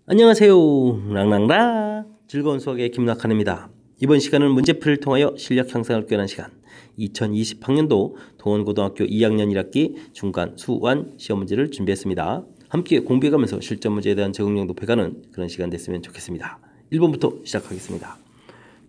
안녕하세요. 랑랑랑 즐거운 수학의 김낙한입니다. 이번 시간은 문제풀이를 통하여 실력 향상을 꾀하는 시간 2020학년도 동원고등학교 2학년 1학기 중간 수완 시험 문제를 준비했습니다. 함께 공부해가면서 실전 문제에 대한 적응력 높여가는 그런 시간 됐으면 좋겠습니다. 1번부터 시작하겠습니다.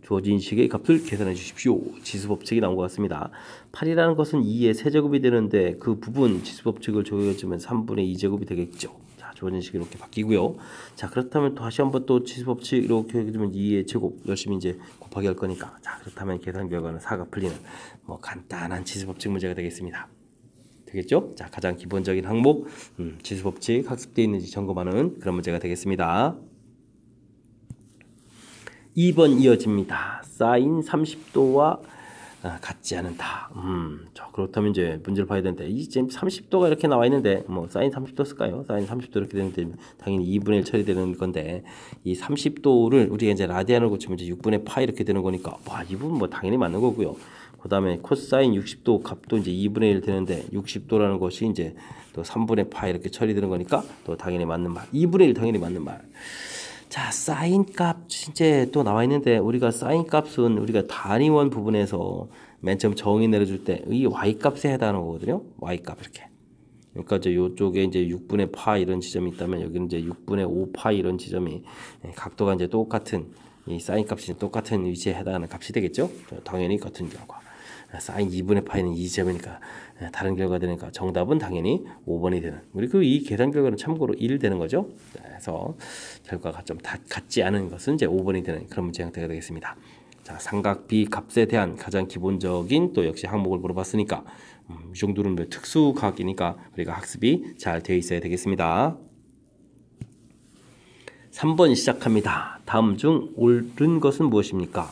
주어진 식의 값을 계산해 주십시오. 지수법칙이 나온 것 같습니다. 8이라는 것은 2의 세제곱이 되는데 그 부분 지수법칙을 적용해주면 3분의 2제곱이 되겠죠. 자, 주어진 식이 이렇게 바뀌고요. 자, 그렇다면 다시 한번 또 지수법칙 이렇게 해주면 2의 제곱 열심히 이제 곱하기 할 거니까, 자, 그렇다면 계산 결과는 4가 풀리는 뭐 간단한 지수법칙 문제가 되겠습니다. 되겠죠? 자, 가장 기본적인 항목 지수법칙 학습되어 있는지 점검하는 그런 문제가 되겠습니다. 2번 이어집니다. 사인 30도와 같지 않다. 자, 그렇다면 이제 문제를 봐야 되는데, 이 지금 30도가 이렇게 나와 있는데, 뭐 사인 30도 쓸까요? 사인 30도 이렇게 되는데 당연히 2분의 1 처리되는 건데, 이 30도를 우리가 이제 라디안으로 고치면 이제 6분의 파이 이렇게 되는 거니까, 와, 이 부분 뭐 당연히 맞는 거고요. 그 다음에 코사인 60도 값도 이제 2분의 1 되는데, 60도라는 것이 이제 또 3분의 파이 이렇게 처리되는 거니까 또 당연히 맞는 말. 2분의 1 당연히 맞는 말. 자, 사인 값 이제 또 나와 있는데, 우리가 사인 값은 우리가 단위원 부분에서 맨 처음 정의 내려줄 때 이 y 값에 해당하는 거거든요. y 값 이렇게. 그러니까 이제 이쪽에 이제 6분의 파 이런 지점이 있다면, 여기는 이제 6분의 5파 이런 지점이 각도가 이제 똑같은, 이 사인 값이 똑같은 위치에 해당하는 값이 되겠죠. 당연히 같은 결과. 사인 2분의 파이는 2점이니까 다른 결과가 되니까 정답은 당연히 5번이 되는, 그리고 이 계산 결과는 참고로 1 되는 거죠. 그래서 결과가 좀 같지 않은 것은 이제 5번이 되는 그런 문제 형태가 되겠습니다. 자, 삼각비 값에 대한 가장 기본적인 또 역시 항목을 물어봤으니까 이 정도는 뭐 특수각이니까 우리가 학습이 잘 되어 있어야 되겠습니다. 3번 시작합니다. 다음 중 옳은 것은 무엇입니까?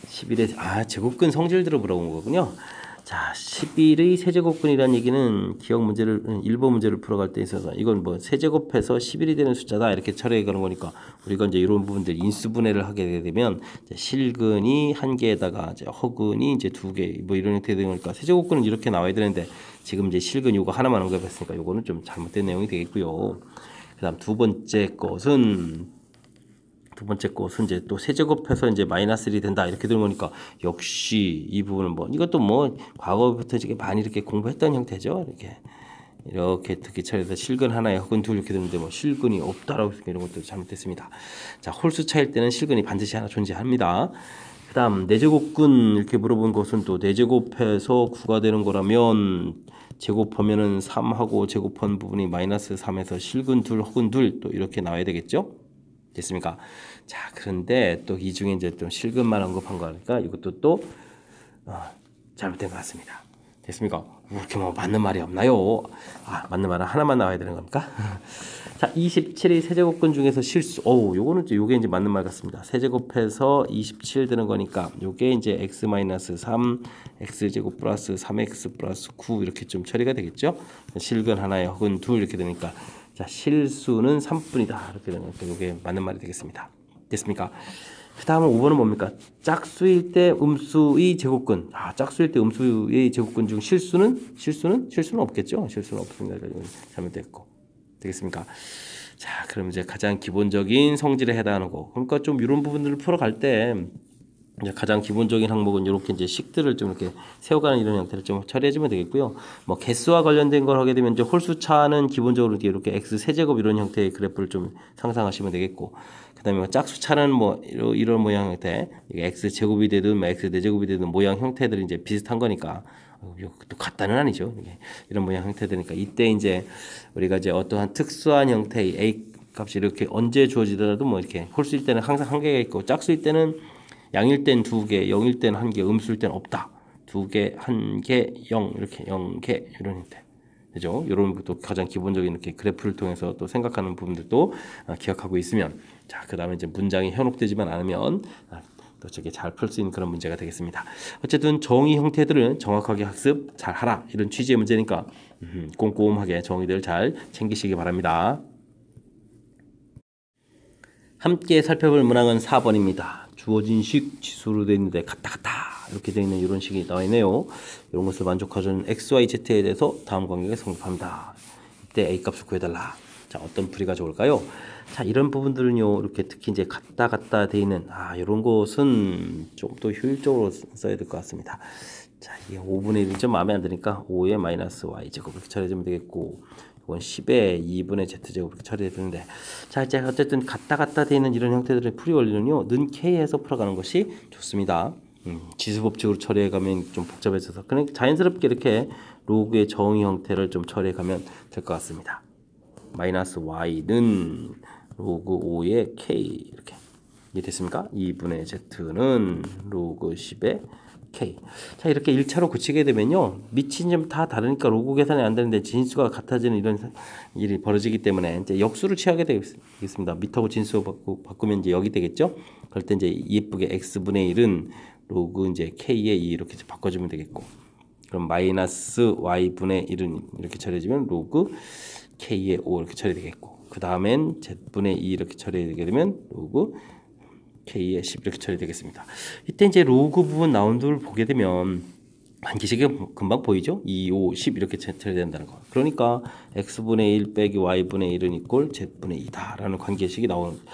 11의 제곱근 성질들을 물어본 거군요. 자, 11의 세제곱근이라는 얘기는 기억 문제를 1번 문제를 풀어갈 때 있어서 이건 뭐 세제곱해서 11이 되는 숫자다 이렇게 처리해 가는 거니까, 우리가 이제 이런 부분들 인수분해를 하게 되면 이제 실근이 한 개에다가 이제 허근이 이제 두 개 뭐 이런 형태 되는 거니까 세제곱근은 이렇게 나와야 되는데, 지금 이제 실근 요거 하나만 언급했으니까 요거는 좀 잘못된 내용이 되겠고요. 그다음 두 번째 것은 이제 또 세제곱해서 이제 마이너스 1이 된다 이렇게 되는 거니까, 역시 이 부분은 뭐 이것도 뭐 과거부터 이렇게 많이 이렇게 공부했던 형태죠. 이렇게 특히 처리해서 실근 하나에 허근 둘 이렇게 되는데, 뭐 실근이 없다라고 해서 이런 것도 잘못됐습니다. 자, 홀수 차일 때는 실근이 반드시 하나 존재합니다. 그다음 내제곱근 이렇게 물어본 것은 또 내제곱해서 9가 되는 거라면 제곱하면은 3하고 제곱한 부분이 마이너스 3에서 실근 둘 허근 둘 또 이렇게 나와야 되겠죠. 됐습니까? 자, 그런데 또 이 중에 이제 좀 실근만 언급한 거니까 이것도 또 잘못된 것 같습니다. 됐습니까? 이렇게 뭐 맞는 말이 없나요? 맞는 말은 하나만 나와야 되는 겁니까? 자, 27의 세제곱근 중에서 실수. 요거는 요게 이제 맞는 말 같습니다. 세제곱해서 27 되는 거니까 요게 이제 x-3 x제곱 플러스 3x 플러스 9 이렇게 좀 처리가 되겠죠? 실근 하나에 허근 둘 이렇게 되니까, 자, 실수는 3분이다 이렇게 되는 거니까 요게 맞는 말이 되겠습니다. 됐습니까? 그 다음은 5번은 뭡니까? 짝수일 때 음수의 제곱근. 짝수일 때 음수의 제곱근 중 실수는 없겠죠? 실수는 없습니다. 잘못됐고. 되겠습니까? 자, 그럼 이제 가장 기본적인 성질에 해당하는 거. 그러니까 좀 이런 부분들을 풀어갈 때 이제 가장 기본적인 항목은 이렇게 이제 식들을 좀 이렇게 세워가는 이런 형태를 좀 처리해주면 되겠고요. 뭐 개수와 관련된 걸 하게 되면 이제 홀수차는 기본적으로 이렇게 x 세제곱 이런 형태의 그래프를 좀 상상하시면 되겠고, 그다음에 뭐 짝수차는 뭐 이런 모양 형태, x 제곱이 되든 뭐 x 4제곱이 되든 모양 형태들이 이제 비슷한 거니까, 또 같다는 아니죠. 이런 모양 형태들이니까 이때 이제 우리가 이제 어떠한 특수한 형태의 a 값이 이렇게 언제 주어지더라도 뭐 이렇게 홀수일 때는 항상 한 개가 있고, 짝수일 때는 양일 땐 2개, 0일 땐 1개, 음수일 땐 없다. 2개, 1개, 0 이렇게 0개 이런 형태. 그죠? 이런 것도 가장 기본적인 이렇게 그래프를 통해서 또 생각하는 부분들도 기억하고 있으면, 자, 그다음에 이제 문장이 현혹되지만 않으면 또 저게 잘 풀 수 있는 그런 문제가 되겠습니다. 어쨌든 정의 형태들은 정확하게 학습 잘 하라 이런 취지의 문제니까 꼼꼼하게 정의들 잘 챙기시기 바랍니다. 함께 살펴볼 문항은 4번입니다. 주어진 식 지수로 되어 있는데 같다 이렇게 되어 있는 이런 식이 나와 있네요. 이런 것을 만족하는 x, y, z에 대해서 다음 관계가 성립합니다. 이때 a 값을 구해달라. 자, 어떤 풀이가 좋을까요? 자, 이런 부분들은요, 이렇게 특히 이제 갔다 돼 있는, 이런 것은 좀 더 효율적으로 써야 될 것 같습니다. 자, 이게 5분의 1이 좀 마음에 안 드니까 5의 마이너스 y제곱 이렇게 처리해주면 되겠고, 이건 10의 2분의 z제곱 이렇게 처리해야 되는데, 자, 이제 어쨌든 갔다 돼 있는 이런 형태들의 풀이 원리는요, 는 k에서 풀어가는 것이 좋습니다. 지수법칙으로 처리해가면 좀 복잡해져서 그냥 자연스럽게 이렇게 로그의 정의 형태를 좀 처리해가면 될 것 같습니다. 마이너스 y는 로그 5의 k 이렇게 이해됐습니까? 2분의 z는 로그 10의 k. 자, 이렇게 1차로 굳히게 되면요, 밑이 좀 다 다르니까 로그 계산이 안 되는데 진수가 같아지는 이런 일이 벌어지기 때문에 이제 역수를 취하게 되겠습니다. 밑하고 진수 바꾸면 이제 여기 되겠죠? 그럴 때 이제 예쁘게 x분의 1은 로그 이제 k의 2 이렇게 바꿔주면 되겠고, 그럼 마이너스 y분의 1은 이렇게 처리해주면 로그 k의 5 이렇게 처리되겠고, 그 다음엔 z분의 2 이렇게 처리되게 되면 로그 k의 10 이렇게 처리되겠습니다. 이때 이제 로그 부분 나온 걸 보게 되면 관계식이 금방 보이죠? 2, 5, 10 이렇게 처리된다는 거. 그러니까 x분의 1 빼기 y분의 1은 이꼴 z분의 2다 라는 관계식이 나오는 거예요.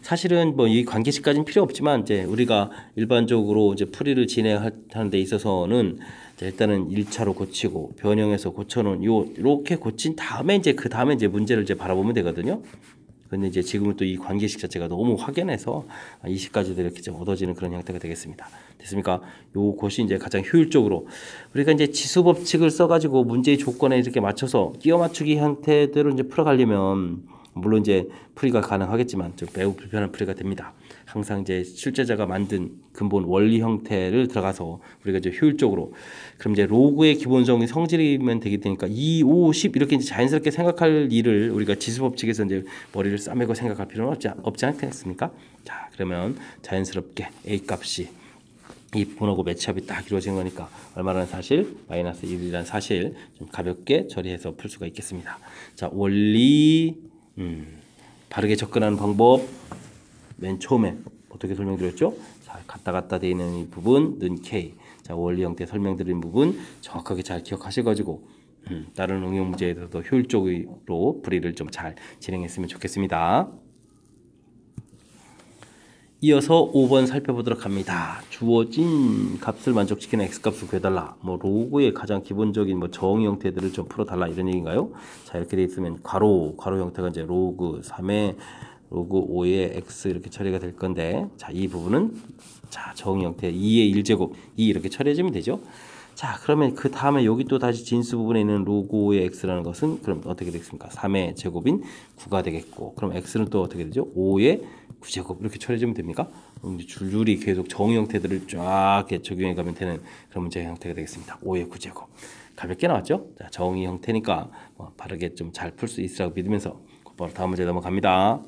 사실은 뭐 이 관계식까지는 필요 없지만 이제 우리가 일반적으로 이제 풀이를 진행하는 데 있어서는 일단은 1차로 고치고 변형해서 고쳐놓은 요렇게 고친 다음에 이제 그 다음에 이제 문제를 이제 바라보면 되거든요. 근데 이제 지금은 또 이 관계식 자체가 너무 확연해서 20까지도 이렇게 좀 얻어지는 그런 형태가 되겠습니다. 됐습니까? 요것이 이제 가장 효율적으로 우리가 이제 지수 법칙을 써가지고 문제의 조건에 이렇게 맞춰서 끼워 맞추기 형태대로 이제 풀어가려면 물론 이제 풀이가 가능하겠지만 좀 매우 불편한 풀이가 됩니다. 항상 이제 출제자가 만든 근본 원리 형태를 들어가서 우리가 이제 효율적으로, 그럼 이제 로그의 기본성이 성질이면 되게 되니까 2, 5, 10 이렇게 이제 자연스럽게 생각할 일을 우리가 지수법칙에서 이제 머리를 싸매고 생각할 필요는 없지 않겠습니까? 자, 그러면 자연스럽게 A 값이 이 부분하고 매치업이 딱 이루어진 거니까 얼마라는 사실, 마이너스 1이라는 사실 좀 가볍게 처리해서 풀 수가 있겠습니다. 자, 원리 바르게 접근하는 방법 맨 처음에 어떻게 설명드렸죠? 자, 갔다 돼 있는 이 부분 는 k. 자, 원리 형태 설명드린 부분 정확하게 잘 기억하셔가지고 다른 응용 문제에서도 효율적으로 풀이를 좀 잘 진행했으면 좋겠습니다. 이어서 5번 살펴보도록 합니다. 주어진 값을 만족시키는 x값을 구해달라. 뭐 로그의 가장 기본적인 뭐 정의 형태들을 좀 풀어달라 이런 얘기인가요? 자, 이렇게 돼 있으면 가로 형태가 이제 로그 3의 로그 5의 x 이렇게 처리가 될 건데, 자, 이 부분은 자, 정의 형태 2의 1제곱 2 이렇게 처리해주면 되죠. 자, 그러면 그 다음에 여기 또 다시 진수 부분에 있는 로그 5의 x라는 것은 그럼 어떻게 되겠습니까? 3의 제곱인 9가 되겠고, 그럼 x는 또 어떻게 되죠? 5의 9제곱 이렇게 처리해주면 됩니까? 줄줄이 계속 정의 형태들을 쫙 적용해 가면 되는 그런 문제 형태가 되겠습니다. 5의 9제곱 가볍게 나왔죠? 자, 정의 형태니까 바르게 좀 잘 풀 수 있으라고 믿으면서 곧바로 다음 문제 넘어갑니다.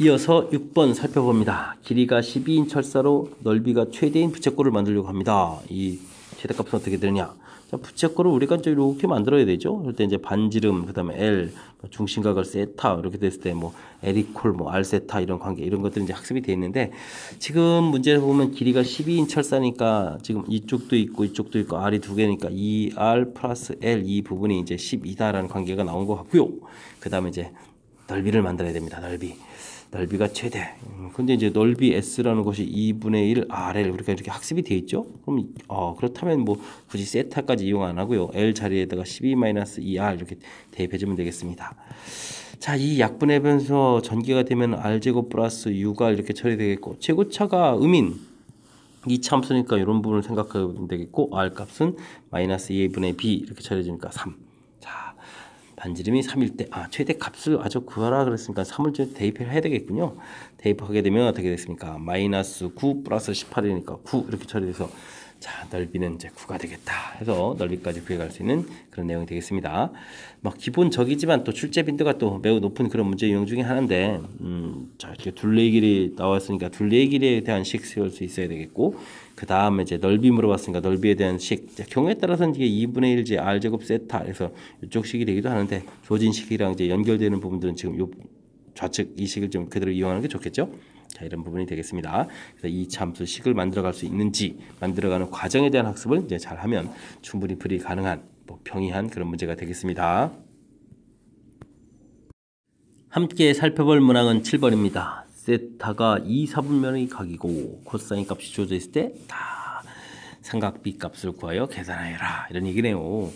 이어서 6번 살펴봅니다. 길이가 12인 철사로 넓이가 최대인 부채꼴을 만들려고 합니다. 이 최대값은 어떻게 되느냐? 자, 부채꼴을 우리가 이제 이렇게 만들어야 되죠. 그럴 때 이제 반지름, 그 다음에 L, 중심각을 세타 이렇게 됐을 때 뭐 L 이퀄, 뭐 R 세타 이런 관계 이런 것들이 이제 학습이 되어 있는데, 지금 문제를 보면 길이가 12인 철사니까 지금 이쪽도 있고 이쪽도 있고 R이 두 개니까 2R 플러스 L 이 부분이 이제 12다라는 관계가 나온 것 같고요. 그 다음에 이제 넓이를 만들어야 됩니다. 넓이가 최대. 근데 이제 넓이 S라는 것이 2분의 1 RL 우리가 이렇게 학습이 되어 있죠. 그럼 그렇다면 뭐 굳이 세타까지 이용 안 하고요. L 자리에다가 12-2R 이렇게 대입해주면 되겠습니다. 자, 이 약분의 변수 전개가 되면 R제곱 플러스 U가 이렇게 처리되겠고, 최고차가 음인 이 참수니까 이런 부분을 생각하면 되겠고, R 값은 마이너스 2분의 B 이렇게 처리해주니까 3. 자, 반지름이 3일 때 최대 값을 구하라 그랬으니까 3을 좀 대입을 해야 되겠군요. 대입하게 되면 어떻게 됐습니까? 마이너스 9 플러스 18이니까 9 이렇게 처리돼서, 자, 넓이는 이제 9가 되겠다 해서 넓이까지 구해갈 수 있는 그런 내용이 되겠습니다. 막 기본적이지만 또 출제 빈도가 또 매우 높은 그런 문제 유형 중에 하나인데, 자, 이렇게 둘레의 길이 나왔으니까 둘레의 길이에 대한 식 세울 수 있어야 되겠고, 그 다음에 이제 넓이 물어봤으니까 넓이에 대한 식, 경우에 따라서는 이게 2분의 1 R 제곱 세타 해서 이쪽 식이 되기도 하는데, 조진 식이랑 이제 연결되는 부분들은 지금 요 좌측 이 식을 좀 그대로 이용하는 게 좋겠죠. 자, 이런 부분이 되겠습니다. 그래서 이 참수 식을 만들어갈 수 있는지, 만들어가는 과정에 대한 학습을 이제 잘하면 충분히 풀이 가능한, 평이한 그런 문제가 되겠습니다. 함께 살펴볼 문항은 7번입니다. 세타가 2, 4분면의 각이고 코사인 값이 주어져 있을 때 다 삼각비 값을 구하여 계산하여라 이런 얘기네요.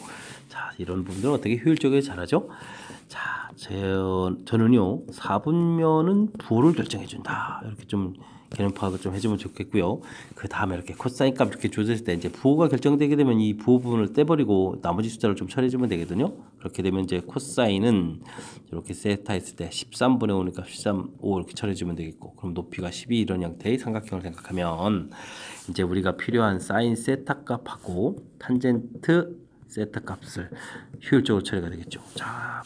자, 이런 부분들은 어떻게 효율적으로 잘하죠? 자, 저는요 4분면은 부호를 결정해 준다 이렇게 좀 개념 파악을 좀 해주면 좋겠고요. 그 다음에 이렇게 코사인 값 이렇게 주어졌을 때 이제 부호가 결정되게 되면 이 부호 부분을 떼버리고 나머지 숫자를 좀 처리해주면 되거든요. 그렇게 되면 이제 코사인은 이렇게 세타 했을 때 13분의 5니까 13, 5 이렇게 처리해주면 되겠고, 그럼 높이가 12 이런 형태의 삼각형을 생각하면 이제 우리가 필요한 사인 세타 값하고 탄젠트 세타 값을 효율적으로 처리가 되겠죠. 자,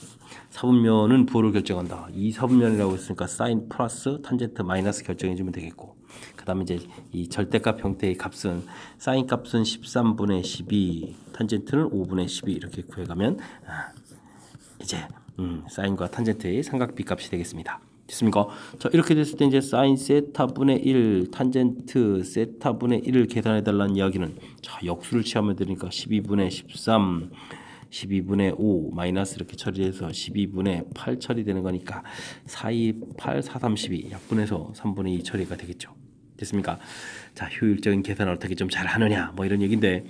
4분면은 부호를 결정한다. 이 4분면이라고 했으니까 사인 플러스 탄젠트 마이너스 결정해주면 되겠고, 그 다음에 이제 이 절대값 형태의 값은 사인 값은 13분의 12, 탄젠트는 5분의 12 이렇게 구해가면 이제 사인과 탄젠트의 삼각비 값이 되겠습니다. 됐습니까? 자, 이렇게 됐을 때 이제 사인 세타분의 1, 탄젠트 세타분의 1을 계산해 달라는 이야기는, 자, 역수를 취하면 되니까 12분의 13, 12분의 5 마이너스 이렇게 처리해서 12분의 8 처리되는 거니까 4, 2, 8, 4, 3, 12 약분해서 3분의 2 처리가 되겠죠. 됐습니까? 자, 효율적인 계산을 어떻게 좀 잘 하느냐 뭐 이런 얘기인데,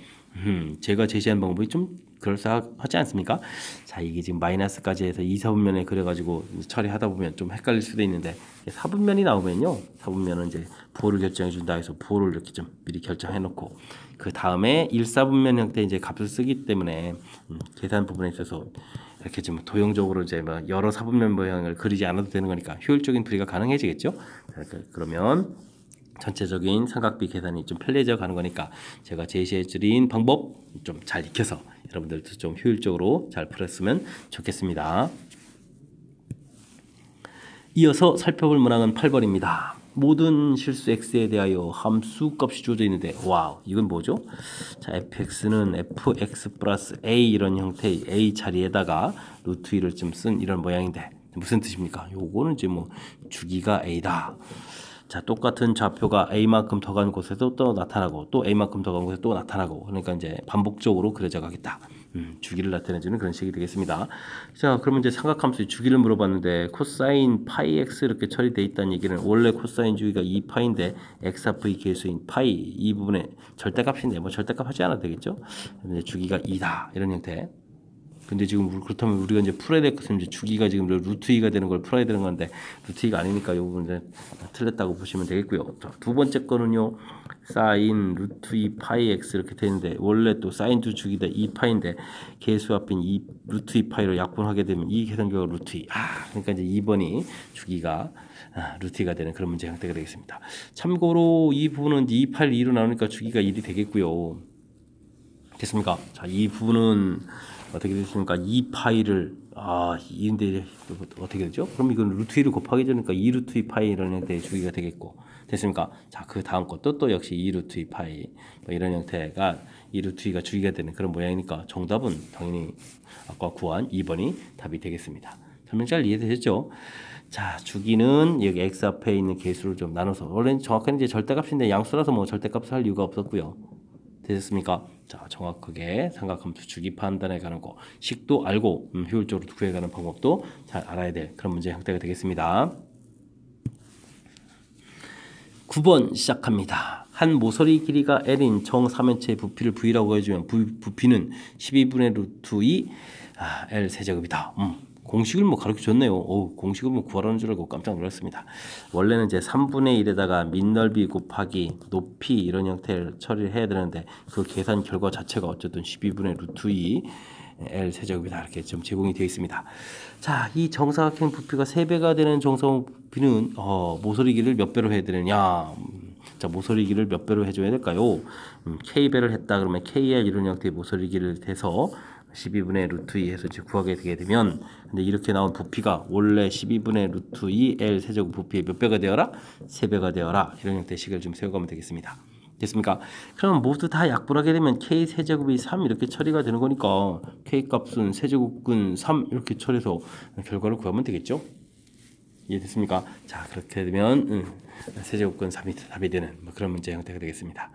제가 제시한 방법이 좀 그럴싸하지 않습니까? 자, 이게 지금 마이너스까지 해서 2, 4분면에 그려가지고 처리하다 보면 좀 헷갈릴 수도 있는데, 4분면이 나오면요, 4분면은 이제 부호를 결정해 준다 해서 부호를 이렇게 좀 미리 결정해 놓고, 그 다음에 1, 4분면 형태 이제 값을 쓰기 때문에 계산 부분에 있어서 이렇게 좀 도형적으로 이제 뭐 여러 4분면 모양을 그리지 않아도 되는 거니까 효율적인 풀이가 가능해지겠죠. 그러면 전체적인 삼각비 계산이 좀 편리해져 가는 거니까 제가 제시해 드린 방법 좀 잘 익혀서 여러분들도 좀 효율적으로 잘 풀었으면 좋겠습니다. 이어서 살펴볼 문항은 8번입니다. 모든 실수 x에 대하여 함수 값이 주어져 있는데, 와우, 이건 뭐죠? 자, fx는 fx 플러스 a 이런 형태의 a 자리에다가 루트 2를 좀 쓴 이런 모양인데 무슨 뜻입니까? 요거는 이제 뭐 주기가 a다. 자, 똑같은 좌표가 a만큼 더 간 곳에서 또 나타나고 또 a만큼 더 간 곳에 또 나타나고, 그러니까 이제 반복적으로 그려져 가겠다. 주기를 나타내주는 그런 식이 되겠습니다. 자, 그러면 이제 삼각함수의 주기를 물어봤는데 코사인 파이 x 이렇게 처리되어 있다는 얘기는 원래 코사인 주기가 2파인데 x 합의 계수인 파이 이 부분에 절대값인데 뭐 절대값 하지 않아도 되겠죠. 이제 주기가 2다 이런 형태. 근데 지금 그렇다면 우리가 이제 풀어야 될 것은 이제 주기가 지금 루트 2가 되는 걸 풀어야 되는 건데 루트 2가 아니니까 이 부분 이제 틀렸다고 보시면 되겠고요. 자, 두 번째 거는요, 사인 루트 2 파이 x 이렇게 되는데 원래 또 사인 두 주기다 2파인데 계수 앞인 이 루트 2 파이로 약분하게 되면 이 계산 결과 루트 2. 그러니까 이제 2번이 주기가 루트 2가 되는 그런 문제 형태가 되겠습니다. 참고로 이 부분은 2, 8, 2로 나오니까 주기가 1이 되겠고요. 됐습니까? 자, 이 부분은 어떻게 됐습니까? 2파이를 2인데 어떻게 되죠? 그럼 이건 루트 2를 곱하기 되니까 2 루트 2 파이 이런 형태의 주기가 되겠고, 됐습니까? 자, 그 다음 것도 또 역시 2 루트 2 파이 뭐 이런 형태가 2 루트 2가 주기가 되는 그런 모양이니까 정답은 당연히 아까 구한 2번이 답이 되겠습니다. 설명 잘 이해되셨죠? 자, 주기는 여기 x 앞에 있는 개수를 좀 나눠서, 원래는 정확한 이제 절대값인데 양수라서 뭐 절대값을 할 이유가 없었고요. 되셨습니까? 자, 정확하게 삼각함수 주기 판단해 가는 거 식도 알고 효율적으로 구해가는 방법도 잘 알아야 될 그런 문제 형태가 되겠습니다. 9번 시작합니다. 한 모서리 길이가 L인 정 3면체의 부피를 V라고 해주면 부피는 12분의 루트 2 L 세제곱이다. 공식을 뭐 가르쳐 줬네요. 공식을 뭐 구하라는 줄 알고 깜짝 놀랐습니다. 원래는 이제 3분의 1에다가 밑넓이 곱하기 높이 이런 형태를 처리를 해야 되는데 그 계산 결과 자체가 어쨌든 12분의 루트 2 L 세제곱이다 이렇게 좀 제공이 되어 있습니다. 자, 이 정사각형 부피가 3배가 되는 정사각 부피는 모서리 길이를 몇 배로 해야 되느냐? 자, 모서리 길이를 몇 배로 해줘야 될까요? K배를 했다 그러면 KL 이런 형태의 모서리 길이를 대서 12분의 루트 2 해서 구하게 되게 되면, 근데 이렇게 나온 부피가 원래 12분의 루트 2 L 세제곱 부피의 몇 배가 되어라? 3배가 되어라. 이런 형태의 식을 좀 세워가면 되겠습니다. 됐습니까? 그럼 모두 다 약분하게 되면 K 세제곱이 3 이렇게 처리가 되는 거니까 K 값은 세제곱근 3 이렇게 처리해서 결과를 구하면 되겠죠? 이해됐습니까? 자, 그렇게 되면 세제곱근 3이 답이 되는 뭐 그런 문제 형태가 되겠습니다.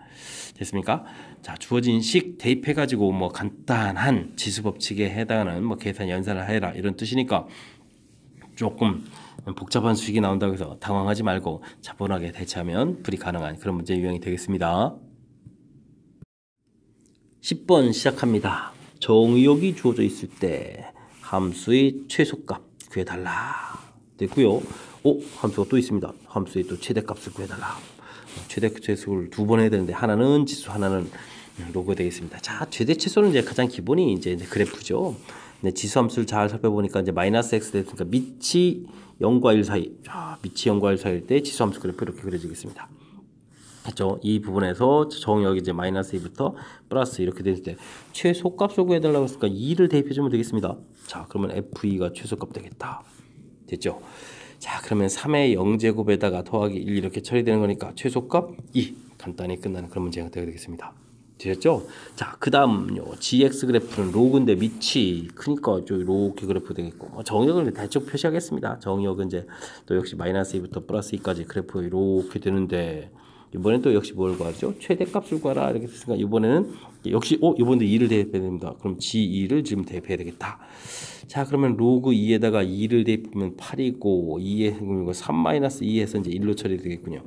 됐습니까? 자, 주어진 식 대입해가지고 뭐 간단한 지수 법칙에 해당하는 뭐 계산 연산을 해라 이런 뜻이니까 조금 복잡한 수식이 나온다고 해서 당황하지 말고 차분하게 대처하면 풀이 가능한 그런 문제 유형이 되겠습니다. 10번 시작합니다. 정의역이 주어져 있을 때 함수의 최소값 구해달라 됐고요. 함수가 또 있습니다. 함수의 또 최대값을 구해달라. 최대 최소를 두 번 해야 되는데 하나는 지수, 하나는 로그 되겠습니다. 자, 최대 최소는 이제 가장 기본이 이제 그래프죠. 근데 지수 함수를 잘 살펴보니까 이제 마이너스 x 됐으니까 밑이 0과 1 사이. 자, 밑이 0과 1 사이일 때 지수 함수 그래프 이렇게 그려지겠습니다. 그렇죠? 이 부분에서 정의역이 이제 마이너스 2부터 플러스 이렇게 됐을 때 최소값을 구해달라고 했으니까 2를 대입해주면 되겠습니다. 자, 그러면 f2가 최소값 되겠다. 됐죠? 자, 그러면 3의 0제곱에다가 더하기 1 이렇게 처리되는 거니까 최소값 2 간단히 끝나는 그런 문제가 되겠습니다. 되셨죠? 자, 그 다음요. gx 그래프는 로그인데 밑이 크니까 이렇게 그래프 되겠고 정의역은 대충 표시하겠습니다. 정의역은 이제 또 역시 마이너스 2부터 플러스 2까지 그래프 이렇게 되는데 이번엔 또 역시 뭘 구하죠? 최대값을 구하라 이렇게 됐으니까 이번에는 역시 이번에도 2를 대입해야 됩니다. 그럼 g2를 지금 대입해야 되겠다. 자, 그러면 로그 2에다가 2를 대입하면 8이고 2에 3-2 해서 이제 1로 처리되겠군요.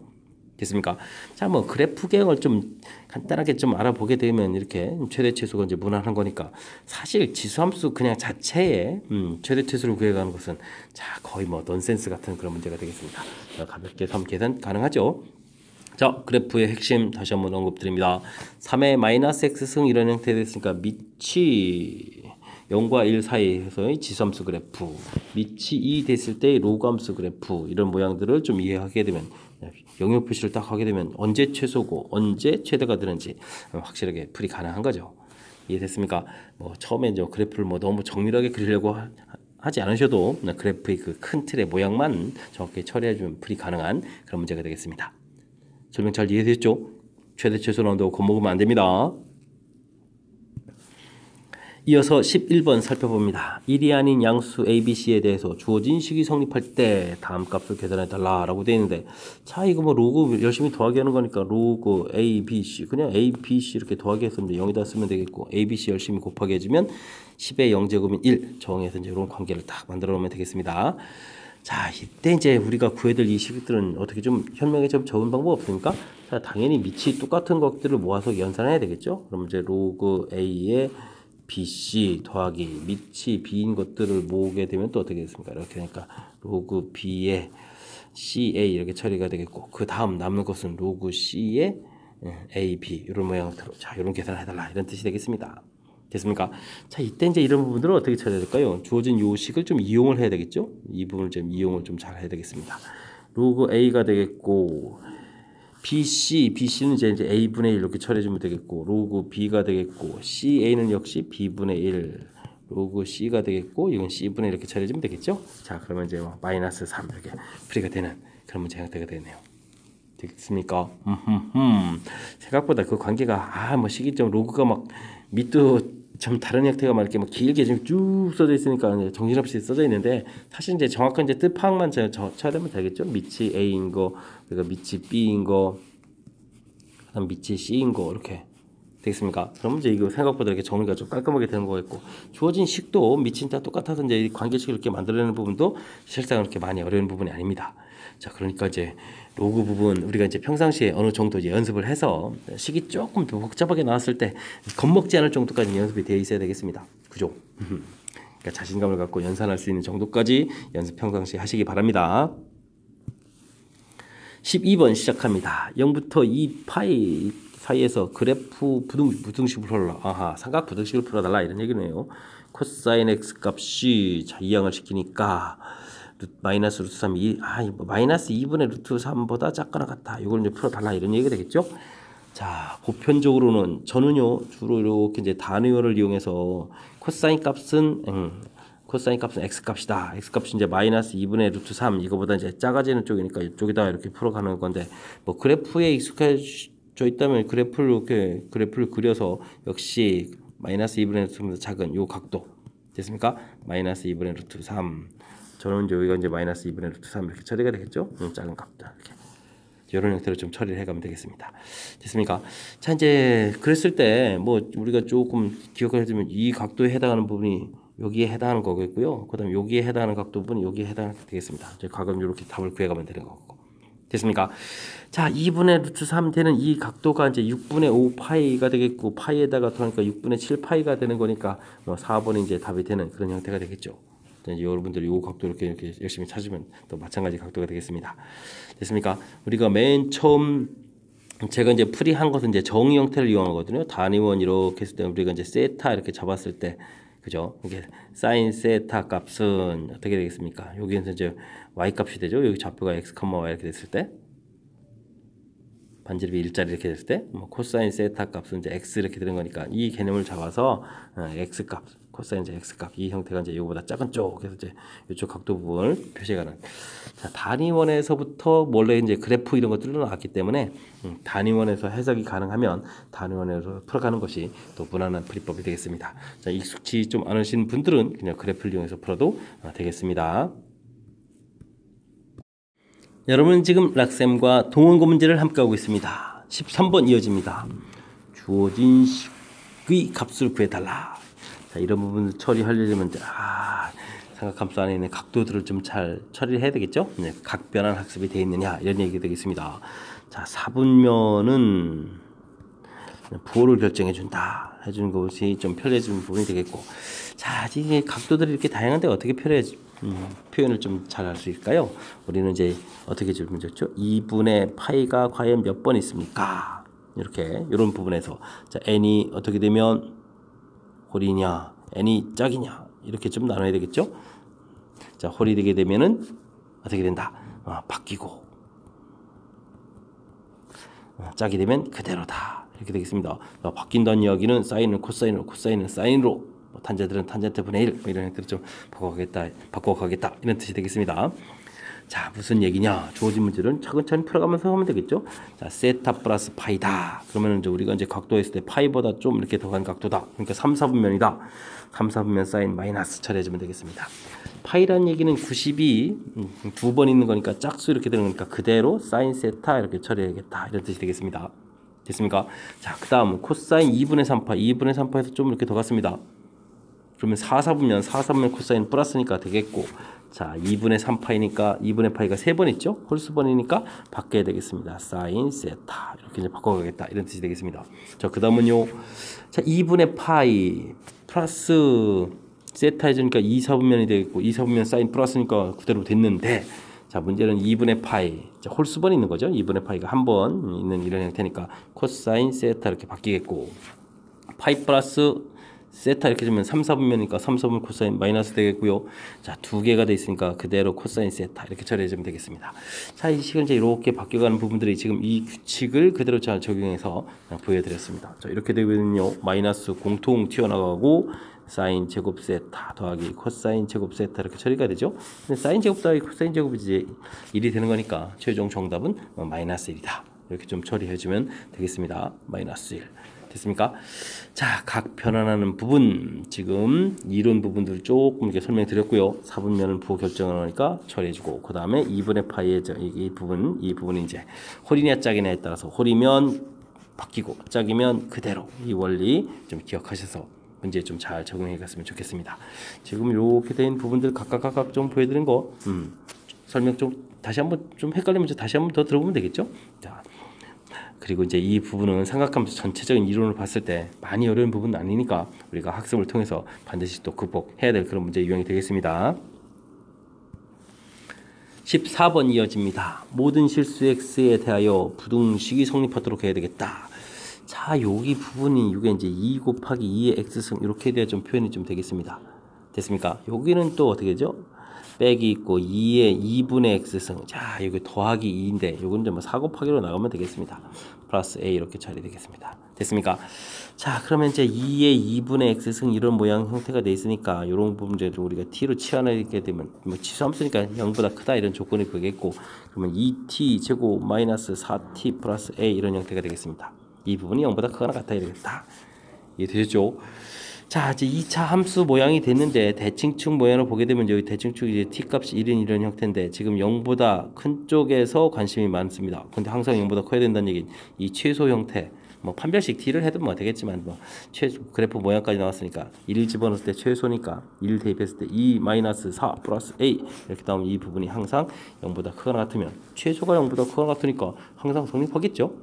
됐습니까? 자, 뭐 그래프 개형을 좀 간단하게 좀 알아보게 되면 이렇게 최대 최소가 이제 무난한 거니까 사실 지수함수 그냥 자체에 최대 최소를 구해가는 것은 자 거의 뭐 넌센스 같은 그런 문제가 되겠습니다. 가볍게 계산 가능하죠. 자, 그래프의 핵심 다시 한번 언급드립니다. 3의 마이너스 x승 이런 형태 됐으니까 밑이 0과 1 사이에서의 지수함수 그래프, 밑이 2 됐을 때의 로그함수 그래프 이런 모양들을 좀 이해하게 되면 영역 표시를 딱 하게 되면 언제 최소고 언제 최대가 되는지 확실하게 풀이 가능한 거죠. 이해됐습니까? 뭐 처음에 이제 그래프를 뭐 너무 정밀하게 그리려고 하지 않으셔도 그래프의 그 큰 틀의 모양만 정확히 처리해주면 풀이 가능한 그런 문제가 되겠습니다. 설명 잘 이해되셨죠? 최대 최소 나온다고 겁먹으면 안 됩니다. 이어서 11번 살펴봅니다. 1이 아닌 양수 ABC에 대해서 주어진 식이 성립할 때 다음 값을 계산해달라 라고 되어 있는데 자 이거 뭐 로그 열심히 더하기 하는 거니까 로그 ABC 그냥 ABC 이렇게 더하기 해서 이제 0에다 쓰면 되겠고 ABC 열심히 곱하기 해주면 10의 0제곱인 1 정해서 이제 이런 관계를 딱 만들어 놓으면 되겠습니다. 자, 이때 이제 우리가 구해야 될 이 식들은 어떻게 좀 현명에 좀 적은 방법 없습니까? 자, 당연히 밑이 똑같은 것들을 모아서 연산해야 되겠죠? 그럼 이제 로그 A에 BC 더하기 밑이 B인 것들을 모으게 되면 또 어떻게 되겠습니까? 이렇게 되니까 로그 B에 CA 이렇게 처리가 되겠고 그 다음 남는 것은 로그 C에 AB 이런 모양으로 자, 이런 계산을 해달라 이런 뜻이 되겠습니다. 됐습니까? 자, 이때 이제 이런 부분들을 어떻게 처리해야 될까요? 주어진 요식을 좀 이용을 해야 되겠죠? 이 부분을 좀 이용을 좀 잘 해야 되겠습니다. 로그 A가 되겠고 BC는 이제 A분의 1 이렇게 처리해주면 되겠고 로그 B가 되겠고 CA는 역시 B분의 1 로그 C가 되겠고 이건 C분의 1 이렇게 처리해주면 되겠죠? 자, 그러면 이제 마이너스 3 이렇게 풀이가 되는 그런 문제 형태가 되네요. 되겠습니까? 생각보다 그 관계가 뭐 시기점 로그가 막 밑도 좀 다른 형태가 막 이렇게 막 길게 좀 쭉 써져 있으니까 정신없이 써져 있는데 사실 이제 정확한 이제 뜻 파악만 쳐야 되면 되겠죠. 밑이 A인 거, 그러니까 밑이 B인 거, 그다음 밑이 C인 거 이렇게 되겠습니까? 그러면 이제 이거 생각보다 이렇게 정리가 좀 깔끔하게 되는 거겠고 주어진 식도 밑이 다 똑같아서 이제 관계식을 이렇게 만들어내는 부분도 실상 그렇게 많이 어려운 부분이 아닙니다. 자, 그러니까 이제 로그 부분 우리가 이제 평상시에 어느 정도 이제 연습을 해서 식이 조금 더 복잡하게 나왔을 때 겁먹지 않을 정도까지 연습이 되어 있어야 되겠습니다. 그죠? 그러니까 자신감을 갖고 연산할 수 있는 정도까지 연습 평상시에 하시기 바랍니다. 12번 시작합니다. 0부터 2파이 사이에서 그래프 부등식을 풀어달라. 삼각 부등식을 풀어달라 이런 얘기네요. 코사인 x 값이 자, 이항을 시키니까 마이너스 루트 3 마이너스 2분의 루트 3보다 작거나 같다. 이걸 이제 풀어달라 이런 얘기가 되겠죠. 자, 보편적으로는 저는요 주로 이렇게 이제 단위어를 이용해서 코사인 값은 x 값이다. x 값이 이제 마이너스 2분의 루트 3 이거보다 이제 작아지는 쪽이니까 이쪽에다 이렇게 풀어가는 건데 뭐 그래프에 익숙해져 있다면 그래프를 그려서 역시 마이너스 2분의 루트 3보다 작은 요 각도 됐습니까? 마이너스 2분의 루트 3 저는 이제 여기가 이제 마이너스 2분의 루트 3 이렇게 처리가 되겠죠? 작은 값들 이렇게 이런 형태로 좀 처리를 해가면 되겠습니다. 됐습니까? 자, 이제 그랬을 때 뭐 우리가 조금 기억을 해두면 이 각도에 해당하는 부분이 여기에 해당하는 거겠고요. 그 다음에 여기에 해당하는 각도 부분은 여기에 해당하게 되겠습니다. 가끔 이렇게 답을 구해가면 되는 거고. 됐습니까? 자, 2분의 루트 3 되는 이 각도가 이제 6분의 5 파이가 되겠고, 파이에다가 더하니까 6분의 7 파이가 되는 거니까, 4번이 이제 답이 되는 그런 형태가 되겠죠. 이제 여러분들이 이 각도 이렇게 열심히 찾으면 또 마찬가지 각도가 되겠습니다. 됐습니까? 우리가 맨 처음 제가 이제 풀이한 것은 이제 정의 형태를 이용한 거거든요. 단위원 이렇게 했을 때 우리가 이제 세타 이렇게 잡았을 때, 그죠? 이게 사인 세타 값은 어떻게 되겠습니까? 여기에서 이제 y 값이 되죠. 여기 좌표가 x, y 이렇게 됐을 때, 반지름이 일자리 이렇게 됐을 때, 코사인 세타 값은 이제 x 이렇게 되는 거니까 이 개념을 잡아서 x 값, 코사인 이제 x 값, 이 형태가 이제 이거보다 작은 쪽, 그래서 이제 이쪽 각도 부분을 표시해가는. 자, 단위원에서부터 원래 이제 그래프 이런 것들로 나왔기 때문에 단위원에서 해석이 가능하면 단위원에서 풀어가는 것이 또 무난한 풀이법이 되겠습니다. 자, 익숙치 좀 않으신 분들은 그냥 그래프를 이용해서 풀어도 되겠습니다. 여러분 지금 락셈과 동원고 문제를 함께 하고 있습니다. 13번 이어집니다. 주어진 식의 값을 구해달라. 자, 이런 부분을 처리하려면 삼각함수 안에 있는 각도들을 좀 잘 처리를 해야 되겠죠. 각변환 학습이 되어 있느냐 이런 얘기 되겠습니다. 자, 4분면은 부호를 결정해 준다 해주는 것이 좀 편리해지는 부분이 되겠고, 자, 이제 각도들이 이렇게 다양한데 어떻게 표현을 좀 잘 할 수 있을까요? 우리는 이제 어떻게 주면 좋죠? 2분의 파이가 과연 몇 번 있습니까? 이렇게 이런 부분에서 자, n이 어떻게 되면 홀이냐, n이 짝이냐 이렇게 좀 나눠야 되겠죠? 자, 홀이 되게 되면은 어떻게 된다? 바뀌고, 짝이 되면 그대로다 이렇게 되겠습니다. 바뀐다는 이야기는 사인은 코사인으로, 코사인은 사인으로, 탄젠트는 탄젠트 분의 1 이런 형태로 좀 바꿔가겠다 이런 뜻이 되겠습니다. 자, 무슨 얘기냐? 주어진 문제를 차근차근 풀어가면서 하면 되겠죠. 자, 세타 플러스 파이다. 그러면 이제 우리가 이제 각도 했을 때 파이보다 좀 이렇게 더 간 각도다. 그러니까 3, 4분면이다. 3, 4분면 사인 마이너스 처리해주면 되겠습니다. 파이라는 얘기는 90이 두 번 있는 거니까 짝수 이렇게 되는 거니까 그대로 사인 세타 이렇게 처리해야겠다 이런 뜻이 되겠습니다. 됐습니까? 자, 그 다음 코사인 2분의 3파, 2분의 3파에서 좀 이렇게 더 갔습니다. 그러면 4, 4분면 코사인 플러스니까 되겠고, 자, 2분의 3파이니까 2분의 파이가 3번 있죠? 홀수번이니까 바뀌어야 되겠습니다. 사인 세타 이렇게 이제 바꿔가겠다 이런 뜻이 되겠습니다. 자, 그 다음은요. 자, 2분의 파이 플러스 세타 해주니까 2, 4분면이 되겠고, 2, 4분면 사인 플러스니까 그대로 됐는데, 자, 문제는 2분의 파이, 자, 홀수번이 있는 거죠. 2분의 파이가 한 번 있는 이런 형태니까 코사인 세타 이렇게 바뀌겠고, 파이 플러스 세타 이렇게 주면 3, 4분면이니까 3, 4분 코사인 마이너스 되겠고요. 자, 두 개가 돼 있으니까 그대로 코사인 세타 이렇게 처리해주면 되겠습니다. 자, 이 식은 이제 이렇게 바뀌어가는 부분들이 지금 이 규칙을 그대로 잘 적용해서 보여드렸습니다. 자, 이렇게 되면요, 마이너스 공통 튀어나가고 사인 제곱 세타 더하기 코사인 제곱 세타 이렇게 처리가 되죠. 근데 사인 제곱 더하기 코사인 제곱이 이제 1이 되는 거니까 최종 정답은 마이너스 1이다. 이렇게 좀 처리해주면 되겠습니다. 마이너스 1. 됐습니까? 자, 각 변환하는 부분 지금 이론 부분들 조금 이렇게 설명드렸고요. 4분면은 부호 결정을 하니까 처리해주고, 그 다음에 2분의 파이의 이 부분이 이제 홀이냐 짝이냐에 따라서 홀이면 바뀌고 짝이면 그대로, 이 원리 좀 기억하셔서 문제에 좀 잘 적용해 갔으면 좋겠습니다. 지금 이렇게 된 부분들 각각 좀 보여드린 거 설명 좀 다시 한번 좀 헷갈리면 다시 한번 더 들어보면 되겠죠. 자, 그리고 이제 이 부분은 삼각함수 전체적인 이론을 봤을 때 많이 어려운 부분은 아니니까 우리가 학습을 통해서 반드시 또 극복해야 될 그런 문제 유형이 되겠습니다. 14번 이어집니다. 모든 실수 x에 대하여 부등식이 성립하도록 해야 되겠다. 자, 여기 부분이 이게 이제 2 곱하기 2의 x승 이렇게 돼야 좀 표현이 좀 되겠습니다. 됐습니까? 여기는 또 어떻게 되죠? 빼기 있고 2의 2분의 x승. 자, 여기 더하기 2인데 이건 좀 4 곱하기로 나가면 되겠습니다. 플러스 a 이렇게 처리되겠습니다. 됐습니까? 자, 그러면 이제 2의 2분의 x승 이런 모양 형태가 돼 있으니까 이런 부분들을 우리가 t로 치환하게 되면 치수함수니까 0보다 크다 이런 조건이 되겠고, 그러면 2t 제곱 마이너스 4t 플러스 a 이런 형태가 되겠습니다. 이 부분이 0보다 크거나 같아야 되겠다. 이해되셨죠? 자, 이제 2차 함수 모양이 됐는데 대칭축 모양을 보게 되면 여기 대칭축이 이제 t값이 1인 이런 형태인데 지금 0보다 큰 쪽에서 관심이 많습니다. 근데 항상 0보다 커야 된다는 얘기는 이 최소 형태, 뭐 판별식 D를 해도 뭐 되겠지만 뭐 그래프 모양까지 나왔으니까 1 집어넣을 때 최소니까 1 대입했을 때 2-4 플러스 A 이렇게 나오면 이 부분이 항상 0보다 크거나 같으면 최소가 0보다 크거나 같으니까 항상 성립하겠죠.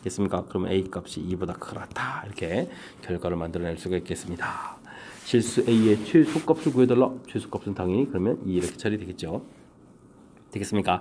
됐습니까? 그러면 A 값이 2보다 크거나 같다. 이렇게 결과를 만들어낼 수가 있겠습니다. 실수 A의 최소값을 구해달라. 최소값은 당연히 그러면 2 이렇게 처리되겠죠. 되겠습니까?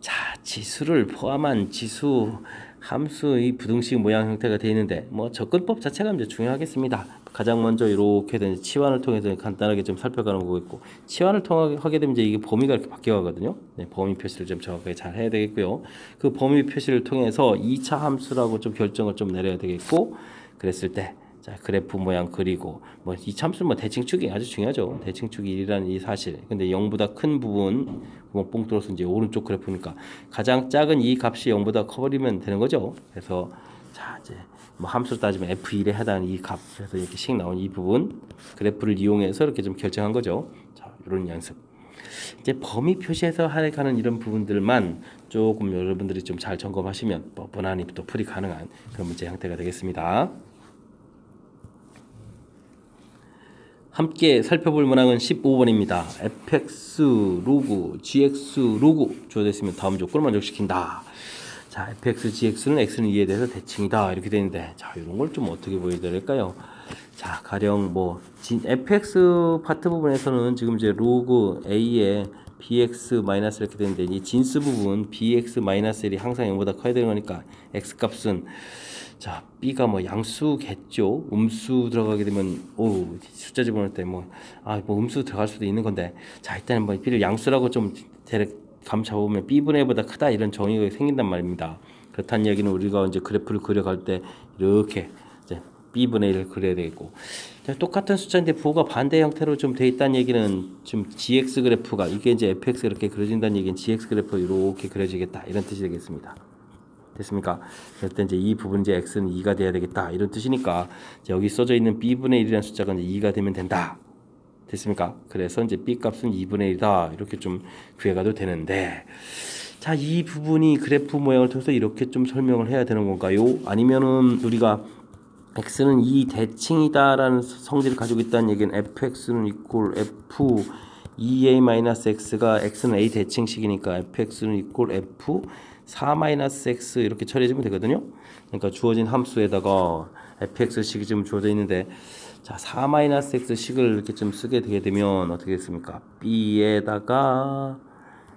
자, 지수를 포함한 지수 함수의 부등식 모양 형태가 되어 있는데 뭐 접근법 자체가 이제 중요하겠습니다. 가장 먼저 이렇게 된 치환을 통해서 간단하게 좀 살펴가는 거고 있고 치환을 통하게 되면 이제 이게 범위가 이렇게 바뀌어가거든요. 네, 범위 표시를 좀 정확하게 잘 해야 되겠고요. 그 범위 표시를 통해서 2차 함수라고 좀 결정을 좀 내려야 되겠고 그랬을 때 자, 그래프 모양 그리고 뭐 이 참수 뭐 대칭축이 아주 중요하죠. 대칭축이 1이라는 이 사실. 근데 0보다 큰 부분 뽕 뚫어서 이제 오른쪽 그래프니까 가장 작은 이 값이 0보다 커버리면 되는 거죠. 그래서 자, 이제 뭐 함수 따지면 F1에 해당하는 이 값. 그래서 이렇게 식 나온 이 부분 그래프를 이용해서 이렇게 좀 결정한 거죠. 자, 이런 연습. 이제 범위 표시해서 하는 이런 부분들만 조금 여러분들이 좀 잘 점검하시면 뭐 무난히 또 풀이 가능한 그런 문제 형태가 되겠습니다. 함께 살펴볼 문항은 15번입니다. fx 로그 gx 로그 주어져 있으면 다음 조건을 만족시킨다. 자, fx gx는 x는 2에 대해서 대칭이다 이렇게 되는데 자, 이런 걸 좀 어떻게 보여드려야 될까요? 자, 가령 뭐 fx 파트 부분에서는 지금 이제 로그 a에 bx 마이너스 이렇게 되는데 이 진수 부분 bx 마이너스 1이 항상 0보다 커야 되는 거니까 x 값은 자, b가 뭐 양수겠죠. 음수 들어가게 되면 숫자 집어넣을 때 뭐 음수 들어갈 수도 있는 건데 자, 일단은 뭐 b를 양수라고 좀 대략 감 잡아보면 b분의 bo다 크다 이런 정의가 생긴단 말입니다. 그렇다는 얘기는 우리가 이제 그래프를 그려갈 때 이렇게 이제 b분의 1을 그려야 되겠고 자, 똑같은 숫자인데 부호가 반대 형태로 좀 돼 있다는 얘기는 지금 gx 그래프가 이게 이제 fx 이렇게 그려진다는 얘기는 gx 그래프 이렇게 그려지겠다 이런 뜻이 되겠습니다. 됐습니까? 그럴 때 이제 이 부분 이제 x는 2가 돼야 되겠다 이런 뜻이니까 여기 써져 있는 b분의 1이라는 숫자가 이제 2가 되면 된다. 됐습니까? 그래서 이제 b 값은 2분의 1이다 이렇게 좀 구해가도 되는데 자, 이 부분이 그래프 모양을 통해서 이렇게 좀 설명을 해야 되는 건가요? 아니면은 우리가 x는 2 대칭이다라는 성질을 가지고 있다는 얘기는 fx는 이꼴 f 2a-x가 x는 a 대칭식이니까 fx는 이꼴 f 4-x 이렇게 처리해주면 되거든요. 그러니까 주어진 함수에다가 fx식이 좀 주어져 있는데 자, 4-x 식을 이렇게 좀 쓰게 되게 되면 어떻게 됐습니까? b에다가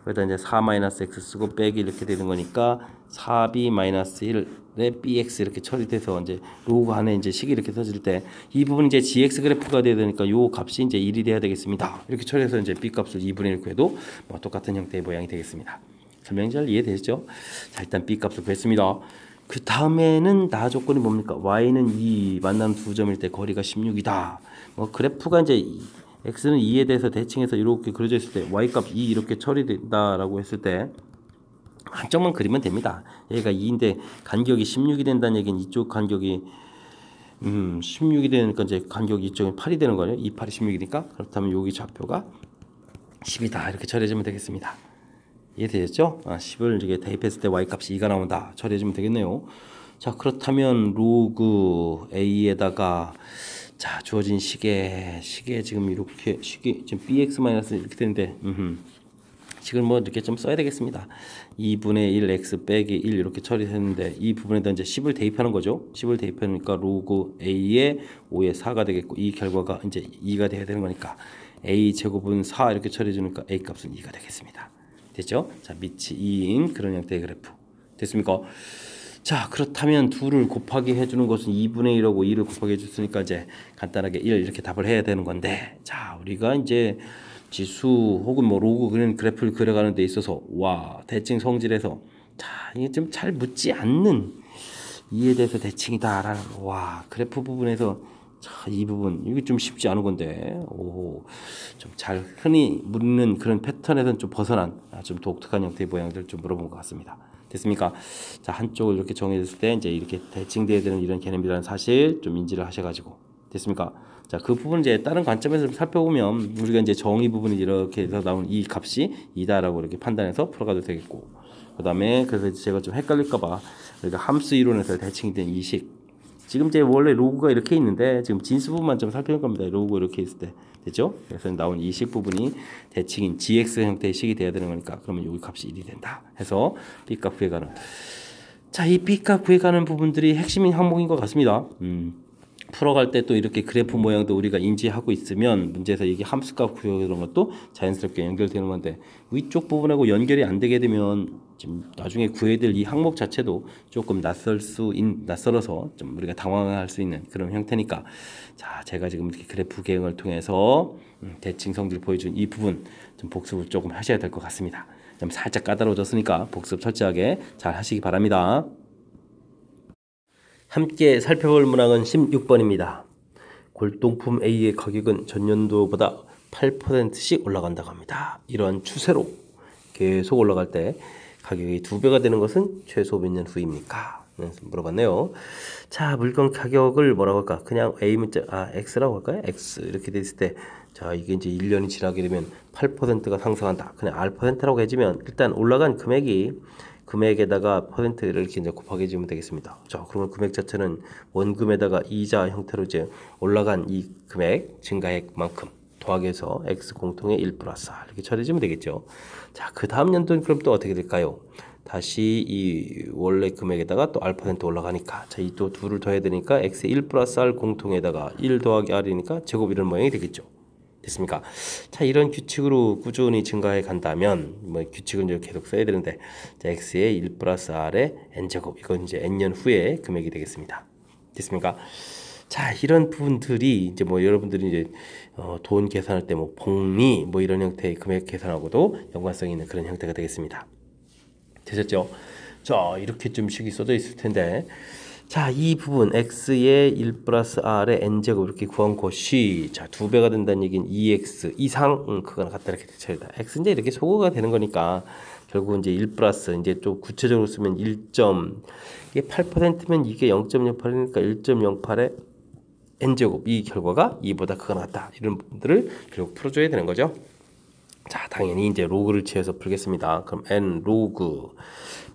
여기다 이제 4-x 쓰고 빼기 이렇게 되는 거니까 4b-1에 bx 이렇게 처리돼서 이제 로그 안에 이제 식이 이렇게 써질 때 이 부분 이제 gx 그래프가 돼야 되니까 요 값이 이제 1이 돼야 되겠습니다. 이렇게 처리해서 이제 b 값을 2분의 1 구해도 뭐 똑같은 형태의 모양이 되겠습니다. 설명 잘 이해되시죠? 자, 일단 b 값을 구했습니다. 그 다음에는 나 조건이 뭡니까? y는 2 만나는 두 점일 때 거리가 16이다. 뭐 그래프가 이제 x는 2에 대해서 대칭해서 이렇게 그려져 있을 때 y값 2 이렇게 처리된다라고 했을 때 한쪽만 그리면 됩니다. 얘가 2인데 간격이 16이 된다는 얘기는 이쪽 간격이 16이 되니까 이제 간격이 이쪽에 8이 되는 거예요. 2, 8이 16이니까 그렇다면 여기 좌표가 10이다 이렇게 처리해주면 되겠습니다. 이해되셨죠? 10을 이렇게 대입했을 때 y값이 2가 나온다 처리해주면 되겠네요. 자, 그렇다면 로그 a에다가 자, 주어진 식에 지금 이렇게 식이 지금 bx 마이너스 이렇게 되는데 식을 뭐 이렇게 좀 써야 되겠습니다. 2분의 1 x 빼기 1 이렇게 처리했는데 이 부분에다 이제 10을 대입하는 거죠. 10을 대입하니까 로그 a에 5에 4가 되겠고 이 결과가 이제 2가 돼야 되는 거니까 a 제곱은 4 이렇게 처리해 주니까 a 값은 2가 되겠습니다. 됐죠? 자, 밑이 2인 그런 형태의 그래프 됐습니까? 자, 그렇다면 2를 곱하기 해주는 것은 2분의 1하고 2를 곱하기 해줬으니까 이제 간단하게 1 이렇게 답을 해야 되는 건데 자, 우리가 이제 지수 혹은 뭐 로그 그런 그래프를 그려가는 데 있어서 대칭 성질에서 자, 이게 좀 잘 묻지 않는 2에 대해서 대칭이다라는 그래프 부분에서 자, 이 부분 이게 좀 쉽지 않은 건데 좀 잘 흔히 묻는 그런 패턴에서는 좀 벗어난 좀 독특한 형태의 모양들을 좀 물어본 것 같습니다. 됐습니까? 자, 한쪽을 이렇게 정해졌을 때 이제 이렇게 대칭돼야 되는 이런 개념이라는 사실 좀 인지를 하셔가지고 됐습니까? 자, 그 부분 이제 다른 관점에서 살펴보면 우리가 이제 정의 부분이 이렇게 해서 나온 이 값이 2다라고 이렇게 판단해서 풀어가도 되겠고 그 다음에 그래서 제가 좀 헷갈릴까봐 우리가 함수 이론에서 대칭이 된 이 식 지금 제 원래 로그가 이렇게 있는데 지금 진수 부분만 좀 살펴볼 겁니다. 로그 이렇게 있을 때 됐죠? 그래서 나온 이 식 부분이 대칭인 GX 형태의 식이 돼야 되는 거니까 그러면 여기 값이 1이 된다. 해서 B값 구해가는. 자, 이 B값 구해가는 부분들이 핵심인 항목인 것 같습니다. 풀어갈 때 또 이렇게 그래프 모양도 우리가 인지하고 있으면 문제에서 이게 함수값 구현 이런 것도 자연스럽게 연결되는 건데 위쪽 부분하고 연결이 안 되게 되면 지금 나중에 구해야 될 이 항목 자체도 조금 낯설어서 좀 우리가 당황할 수 있는 그런 형태니까 자, 제가 지금 이렇게 그래프 개형을 통해서 대칭 성질 보여준 이 부분 좀 복습을 조금 하셔야 될 것 같습니다. 좀 살짝 까다로워졌으니까 복습 철저하게 잘 하시기 바랍니다. 함께 살펴볼 문항은 16번입니다. 골동품 A의 가격은 전년도보다 8%씩 올라간다고 합니다. 이런 추세로 계속 올라갈 때 가격이 2배가 되는 것은 최소 몇 년 후입니까? 물어봤네요. 자, 물건 가격을 뭐라고 할까? 그냥 A 문자, X라고 할까요? X 이렇게 돼 있을 때 자, 이게 이제 1년이 지나게 되면 8%가 상승한다. 그냥 R%라고 해주면 일단 올라간 금액에다가 퍼센트를 이렇게 이제 곱하게 해주면 되겠습니다. 자, 그러면 금액 자체는 원금에다가 이자 형태로 이제 올라간 이 금액 증가액만큼 더하기해서 X 공통의 1 플러스 R 이렇게 처리해주면 되겠죠. 자, 그 다음 연도는 그럼 또 어떻게 될까요? 다시 이 원래 금액에다가 또 R% 올라가니까 자, 이 또 둘을 더해야 되니까 X의 1 플러스 R 공통에다가 1 더하기 R이니까 제곱 이런 모양이 되겠죠. 됐습니까? 자, 이런 규칙으로 꾸준히 증가해 간다면 뭐 규칙은 이제 계속 써야 되는데 자, X의 1 플러스 R의 N제곱 이건 이제 N년 후에 금액이 되겠습니다. 됐습니까? 자, 이런 부분들이 이제 뭐 여러분들이 이제 돈 계산할 때 뭐 복리 뭐 이런 형태의 금액 계산하고도 연관성이 있는 그런 형태가 되겠습니다. 되셨죠? 자, 이렇게 좀 식이 써져 있을 텐데 자, 이 부분 X의 1 플러스 R의 N제곱 이렇게 구한 것이 자, 2배가 된다는 얘기는 2X 이상 그거나 같다 이렇게 대처해다. X 이제 이렇게 소거가 되는 거니까 결국 이제 1 플러스 이제 좀 구체적으로 쓰면 1점 이게 8%면 이게 0.08이니까 1.08의 N제곱 이 결과가 2보다 크거나 같다. 이런 부분들을 결국 풀어줘야 되는 거죠. 자, 당연히 이제 로그를 취해서 풀겠습니다. 그럼 N 로그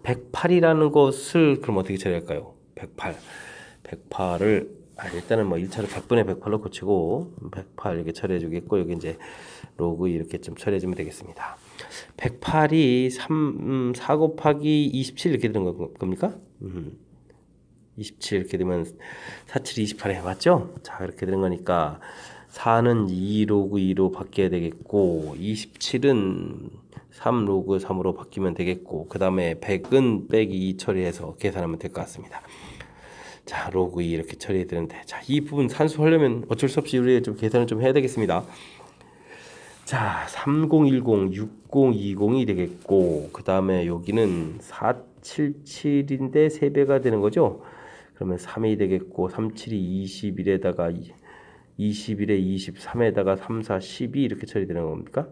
108이라는 것을 그럼 어떻게 처리할까요? 108을 일단은 뭐 1차로 100분의 108로 고치고 108 이렇게 처리해 주겠고 여기 이제 로그 이렇게 좀 처리해 주면 되겠습니다. 108이 4 곱하기 27 이렇게 되는 겁니까? 27 이렇게 되면 4, 7, 28에 맞죠? 자, 이렇게 되는 거니까 4는 2 로그 2로 바뀌어야 되겠고 27은 3 로그 3으로 바뀌면 되겠고 그 다음에 100은 빼기 2 처리해서 계산하면 될 것 같습니다. 자, 로그 2 이렇게 처리해야 되는데 자, 이 부분 산수하려면 어쩔 수 없이 우리가 좀 계산을 좀 해야 되겠습니다. 자, 3010, 6020이 되겠고 그 다음에 여기는 477인데 3배가 되는 거죠. 그러면 3이 되겠고 37이 21에다가 21에 23에다가 3, 4, 12 이렇게 처리되는 겁니까?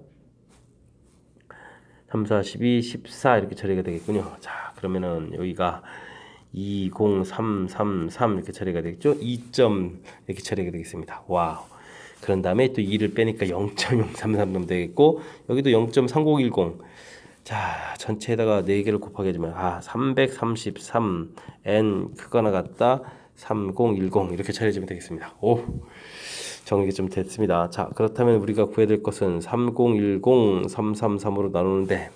3, 4, 12, 14 이렇게 처리가 되겠군요. 자, 그러면은 여기가 20333 이렇게 처리가 되겠죠. 2점 이렇게 처리가 되겠습니다. 와우. 그런 다음에 또 2를 빼니까 0.033 되겠고 여기도 0.3010 자, 전체에다가 4개를 곱하게 해주면 333 n 크거나 같다 3010 이렇게 처리해주면 되겠습니다. 오, 정리가 좀 됐습니다. 자, 그렇다면 우리가 구해야 될 것은 3010 333으로 나누는데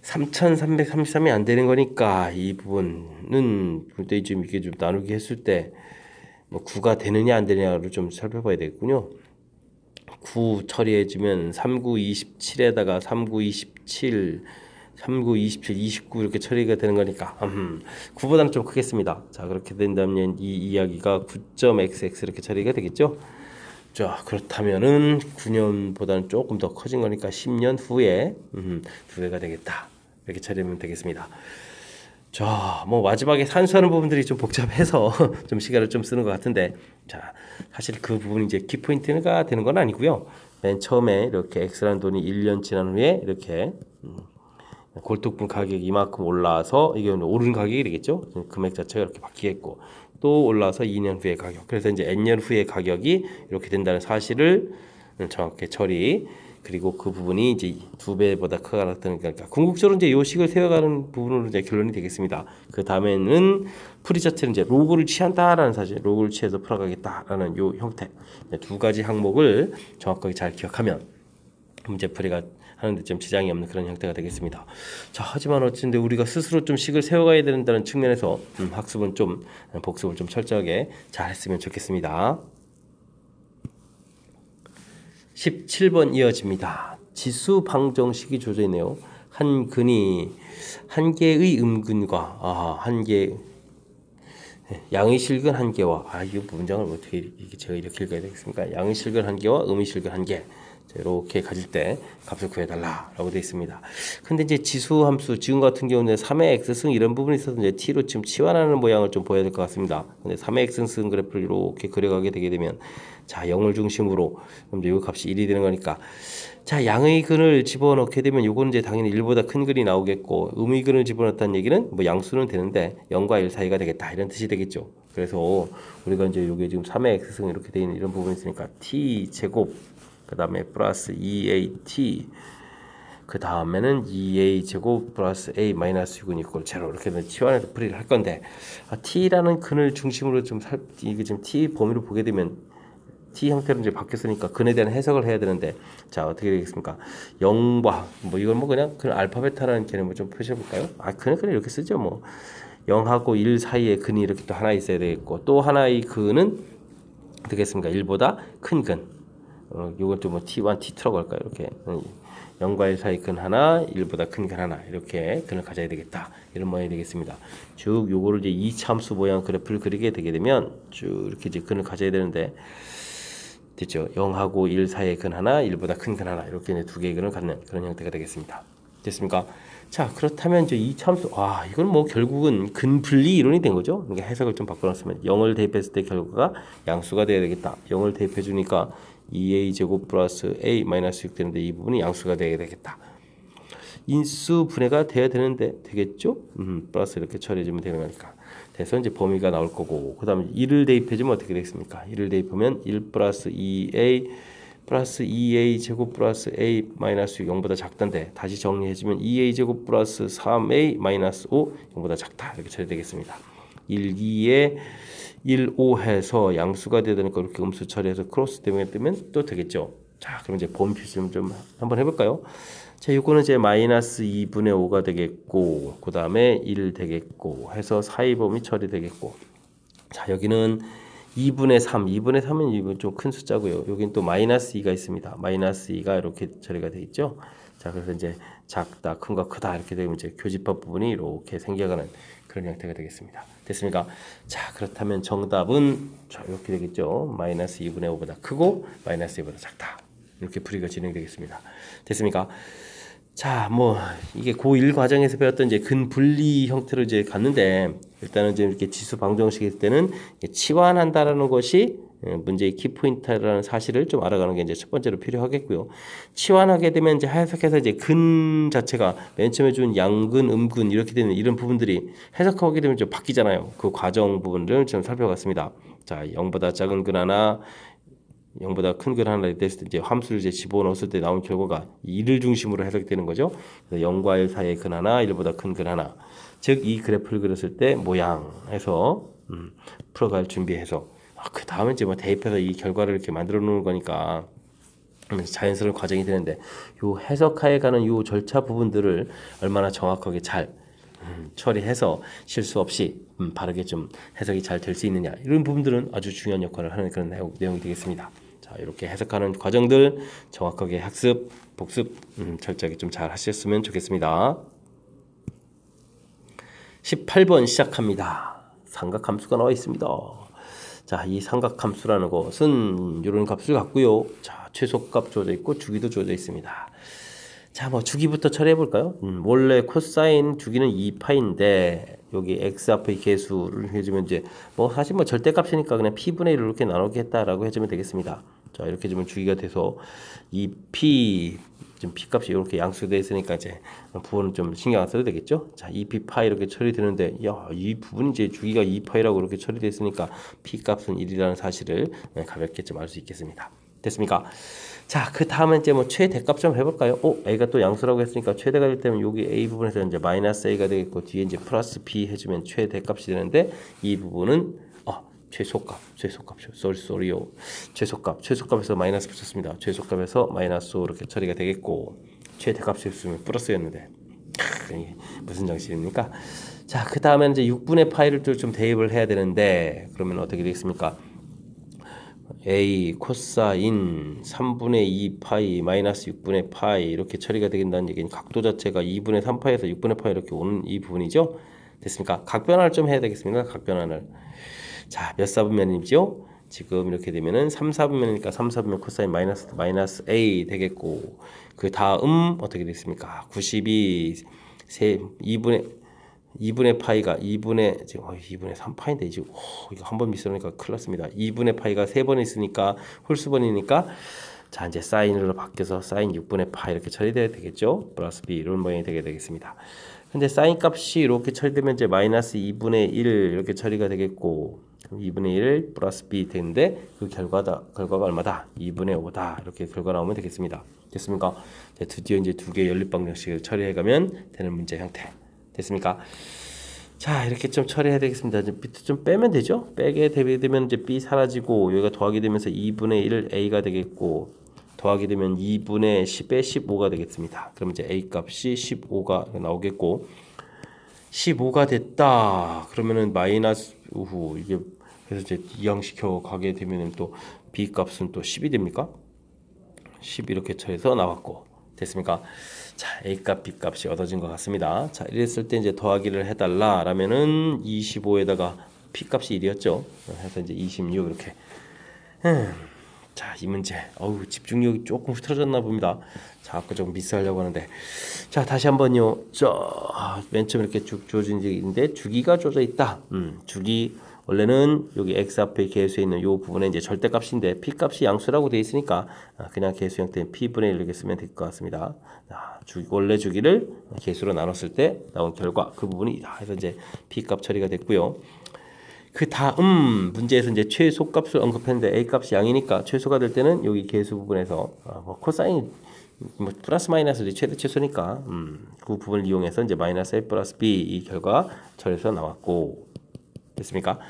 3333이 안 되는 거니까 이 부분은 그때 좀 이게 좀 나누기 했을 때 뭐 9가 되느냐 안 되느냐를 좀 살펴봐야 되겠군요. 9 처리해주면 39 27에다가 39 27 39 27 29 이렇게 처리가 되는 거니까 9보다는 좀 크겠습니다. 자, 그렇게 된다면 이 이야기가 9.xx 이렇게 처리가 되겠죠. 자, 그렇다면은 9년보다는 조금 더 커진 거니까 10년 후에 2배가 되겠다. 이렇게 처리하면 되겠습니다. 자, 뭐 마지막에 산수하는 부분들이 좀 복잡해서 좀 시간을 좀 쓰는 것 같은데 자, 사실 그 부분이 이제 키포인트가 되는 건 아니고요. 맨 처음에 이렇게 X라는 돈이 1년 지난 후에 이렇게 골동품 가격이 이만큼 올라서 이게 오른 가격이 되겠죠. 금액 자체가 이렇게 바뀌겠고 또 올라서 2년 후의 가격. 그래서 이제 N년 후의 가격이 이렇게 된다는 사실을 정확히 처리 그리고 그 부분이 이제 2배보다 크거나 같으니까 궁극적으로 이제 요 식을 세워가는 부분으로 이제 결론이 되겠습니다. 그 다음에는 풀이 자체는 이제 로그를 취한다라는 사실, 로그를 취해서 풀어가겠다라는 요 형태, 두 가지 항목을 정확하게 잘 기억하면 문제풀이가 하는데 좀 지장이 없는 그런 형태가 되겠습니다. 자, 하지만 어쨌든 우리가 스스로 좀 식을 세워가야 된다는 측면에서 학습은 좀 복습을 좀 철저하게 잘 했으면 좋겠습니다. 17번 이어집니다. 지수 방정식이 주어져 있네요. 한 근이 한 개의 음근과 한 개 양의 실근 한 개와 이 문장을 어떻게 이게 제가 이렇게 읽어야 되겠습니까? 양의 실근 한 개와 음의 실근 한 개. 이렇게 가질 때 값을 구해달라라고 되어 있습니다. 근데 이제 지수 함수 지금 같은 경우는 3의 x승 이런 부분이 있어서 이제 t로 지금 치환하는 모양을 좀 보여야 될 것 같습니다. 근데 3의 x승 그래프를 이렇게 그려가게 되게 되면 자 0을 중심으로 그럼 이 값이 1이 되는 거니까 자 양의 근을 집어넣게 되면 요거는 이제 당연히 1보다 큰 근이 나오겠고 음의 근을 집어넣었다는 얘기는 뭐 양수는 되는데 0과 1 사이가 되겠다 이런 뜻이 되겠죠. 그래서 우리가 이제 요게 지금 3의 x승 이렇게 되어 있는 이런 부분이 있으니까 t 제곱 그 다음에 플러스 2at 그 다음에는 2a 제곱 플러스 a 마이너스 6은 이꼴 제로 이렇게 치환해서 풀이를 할 건데 t라는 근을 중심으로 좀 이게 지금 t 범위로 보게 되면 t 형태로 이제 바뀌었으니까 근에 대한 해석을 해야 되는데 자 어떻게 되겠습니까? 0과 뭐 이걸 뭐 그냥 그 알파 베타라는 개념을 좀 표시해 볼까요? 근은 그냥 이렇게 쓰죠 뭐 0하고 1 사이에 근이 이렇게 또 하나 있어야 되겠고 또 하나의 근은 되겠습니까? 1보다 큰 근. 요건 좀 뭐 T1, T2라고 할까요? 이렇게 0과 1 사이 근 하나, 1보다 큰 근 하나 이렇게 근을 가져야 되겠다. 이런 모양이 되겠습니다. 쭉 요거를 이제 이차함수 모양 그래프를 그리게 되게 되면 쭉 이렇게 이제 근을 가져야 되는데 됐죠? 0하고 1 사이의 근 하나, 1보다 큰 근 하나 이렇게 이제 두 개의 근을 갖는 그런 형태가 되겠습니다. 됐습니까? 자 그렇다면 이제 이차함수 이건 뭐 결국은 근분리 이론이 된 거죠. 그러니까 해석을 좀 바꿔놨으면 0을 대입했을 때 결과가 양수가 돼야 되겠다. 0을 대입해 주니까 2a 제곱 플러스 a 마이너스 6 되는데 이 부분이 양수가 돼야 되겠다. 인수 분해가 돼야 되는데 되겠죠? 플러스 이렇게 처리해주면 되는 거니까. 그래서 이제 범위가 나올 거고 그 다음에 1을 대입해주면 어떻게 되겠습니까? 1을 대입하면 1 플러스 2a 플러스 2a 제곱 플러스 a 마이너스 6 0보다 작던데 다시 정리해주면 2a 제곱 플러스 3a 마이너스 5 0보다 작다 이렇게 처리되겠습니다. 1, 2에 1, 5 해서 양수가 되야 되니까 이렇게 음수 처리해서 크로스 때문에 뜨면 또 되겠죠. 자, 그럼 이제 범위 표시 좀 한번 해볼까요? 자, 이거는 이제 마이너스 2분의 5가 되겠고, 그 다음에 1 되겠고, 해서 사이 범위 처리되겠고. 자, 여기는 2분의 3, 2분의 3은 이건 좀 큰 숫자고요. 여긴 또 마이너스 2가 있습니다. 마이너스 2가 이렇게 처리가 되어 있죠. 자, 그래서 이제 작다, 큰가 크다 이렇게 되면 이제 교집합 부분이 이렇게 생겨가는 그런 형태가 되겠습니다. 됐습니까? 자, 그렇다면 정답은 이렇게 되겠죠. 마이너스 2분의 5보다 크고 마이너스 2보다 작다. 이렇게 풀이가 진행되겠습니다. 됐습니까? 자, 뭐 이게 고1 과정에서 배웠던 이제 근분리 형태로 이제 갔는데 일단은 이제 이렇게 지수 방정식일 때는 치환한다라는 것이 문제의 키포인트라는 사실을 좀 알아가는 게 이제 첫 번째로 필요하겠고요. 치환하게 되면 이제 해석해서 이제 근 자체가 맨 처음에 준 양근, 음근 이렇게 되는 이런 부분들이 해석하게 되면 좀 바뀌잖아요. 그 과정 부분을 좀 살펴봤습니다. 자, 0보다 작은 근 하나 0보다 큰 근 하나 됐을 때 이제 함수를 이제 집어넣었을 때 나온 결과가 1을 중심으로 해석되는 거죠. 그래서 0과 1 사이의 근 하나, 1보다 큰 근 하나. 즉 이 그래프를 그렸을 때 모양해서 풀어갈 준비해서 그 다음에 이제 뭐 대입해서 이 결과를 이렇게 만들어 놓는 거니까 자연스러운 과정이 되는데 요 해석하에 가는 요 절차 부분들을 얼마나 정확하게 잘 처리해서 실수 없이 바르게 좀 해석이 잘 될 수 있느냐 이런 부분들은 아주 중요한 역할을 하는 그런 내용이 되겠습니다. 자, 이렇게 해석하는 과정들 정확하게 학습, 복습 철저하게 좀 잘 하셨으면 좋겠습니다. 18번 시작합니다. 삼각함수가 나와 있습니다. 자, 이 삼각함수라는 것은 이런 값을 갖고요. 자, 최소값 주어져 있고 주기도 주어져 있습니다. 자, 뭐 주기부터 처리해 볼까요? 원래 코사인 주기는 2파인데 여기 x 앞의 개수를 해주면 이제 뭐 사실 뭐 절대값이니까 그냥 p분의 1로 이렇게 나누겠다라고 해주면 되겠습니다. 자, 이렇게 주면 주기가 돼서 이 p 지금 p 값이 이렇게 양수되어 있으니까 이제 부분은 좀 신경 안 써도 되겠죠? 자, 2p 파이 이렇게 처리되는데 야, 이 부분이 이제 주기가 2파이라고 이렇게 처리되어 있으니까 p 값은 1이라는 사실을 가볍게 좀 알 수 있겠습니다. 됐습니까? 자, 그 다음에 이제 뭐 최대값 좀 해볼까요? a가 또 양수라고 했으니까 최대가 될 때면 여기 a 부분에서 이제 마이너스 a가 되겠고 뒤에 이제 플러스 b 해주면 최대값이 되는데 이 부분은 최소값, 쏘리요. 최소값에서 마이너스 붙였습니다. 최소값에서 마이너스 5 이렇게 처리가 되겠고 최대값이 있으면 플러스였는데 이게 무슨 정신입니까? 자, 그 다음에 이제 6분의 파이를 또 좀 대입을 해야 되는데 그러면 어떻게 되겠습니까? a 코사인 3분의 2 파이 마이너스 6분의 파이 이렇게 처리가 되겠다는 얘기는 각도 자체가 2분의 3파이에서 6분의 파이 이렇게 오는 이 부분이죠. 됐습니까? 각변화를 좀 해야 되겠습니다. 각변화를. 자, 몇 사분면이죠? 지금 이렇게 되면은 3, 4분면이니까 3, 4분면 코사인 마이너스 a 되겠고 그 다음 어떻게 됐습니까? 92 2분의 파이가 2분의 지금 2분의 3파인데 지금 이거 한 번 미스러니까 큰일 났습니다. 2분의 파이가 3번 있으니까 홀수번이니까 자, 이제 사인으로 바뀌어서 사인 6분의 파이 이렇게 처리돼야 되겠죠? 플러스 b 이런 모양이 되게 되겠습니다. 근데 사인 값이 이렇게 처리되면 이제 마이너스 2분의 1 이렇게 처리가 되겠고 2분의 1 플러스 b 되는데 그 결과가 얼마다? 2분의 5다. 이렇게 결과 나오면 되겠습니다. 됐습니까? 드디어 이제 두 개의 연립 방정식을 처리해가면 되는 문제 형태. 됐습니까? 자, 이렇게 좀 처리해야 되겠습니다. 이제 비트 좀 빼면 되죠? 빼게 되면 이제 b 사라지고 여기가 더하게 되면서 2분의 1 a가 되겠고 더하게 되면 2분의 10에 15가 되겠습니다. 그럼 이제 a 값이 15가 나오겠고 15가 됐다. 그러면은 마이너스 이게 그래서 이제 이항시켜 가게 되면은 또 b 값은 또 10이 됩니까? 10 이렇게 처리해서 나왔고 됐습니까? 자, a 값, b 값이 얻어진 것 같습니다. 자, 이랬을 때 이제 더하기를 해달라 라면은 25에다가 p 값이 1이었죠. 해서 이제 26 이렇게. 자, 이 문제. 집중력이 조금 흐트러졌나 봅니다. 자, 아까 좀 미스하려고 하는데. 자, 다시 한번요. 맨 처음 이렇게 쭉 주어진 적인데 주기가 주어져 있다. 주기 원래는 여기 x 앞에 계수에 있는 요 부분에 이제 절대값인데 p 값이 양수라고 되어 있으니까 그냥 계수 형태는 p분의 1 이렇게 쓰면 될 것 같습니다. 자, 원래 주기를 계수로 나눴을 때 나온 결과 그 부분이 해서 이제 p 값 처리가 됐고요. 그 다음 문제에서 이제 최소값을 언급했는데 a 값이 양이니까 최소가 될 때는 여기 계수 부분에서 코사인 플러스 마이너스 최대 최소니까 그 부분을 이용해서 이제 마이너스 a 플러스 b 이 결과 처리해서 나왔고 됐습니까?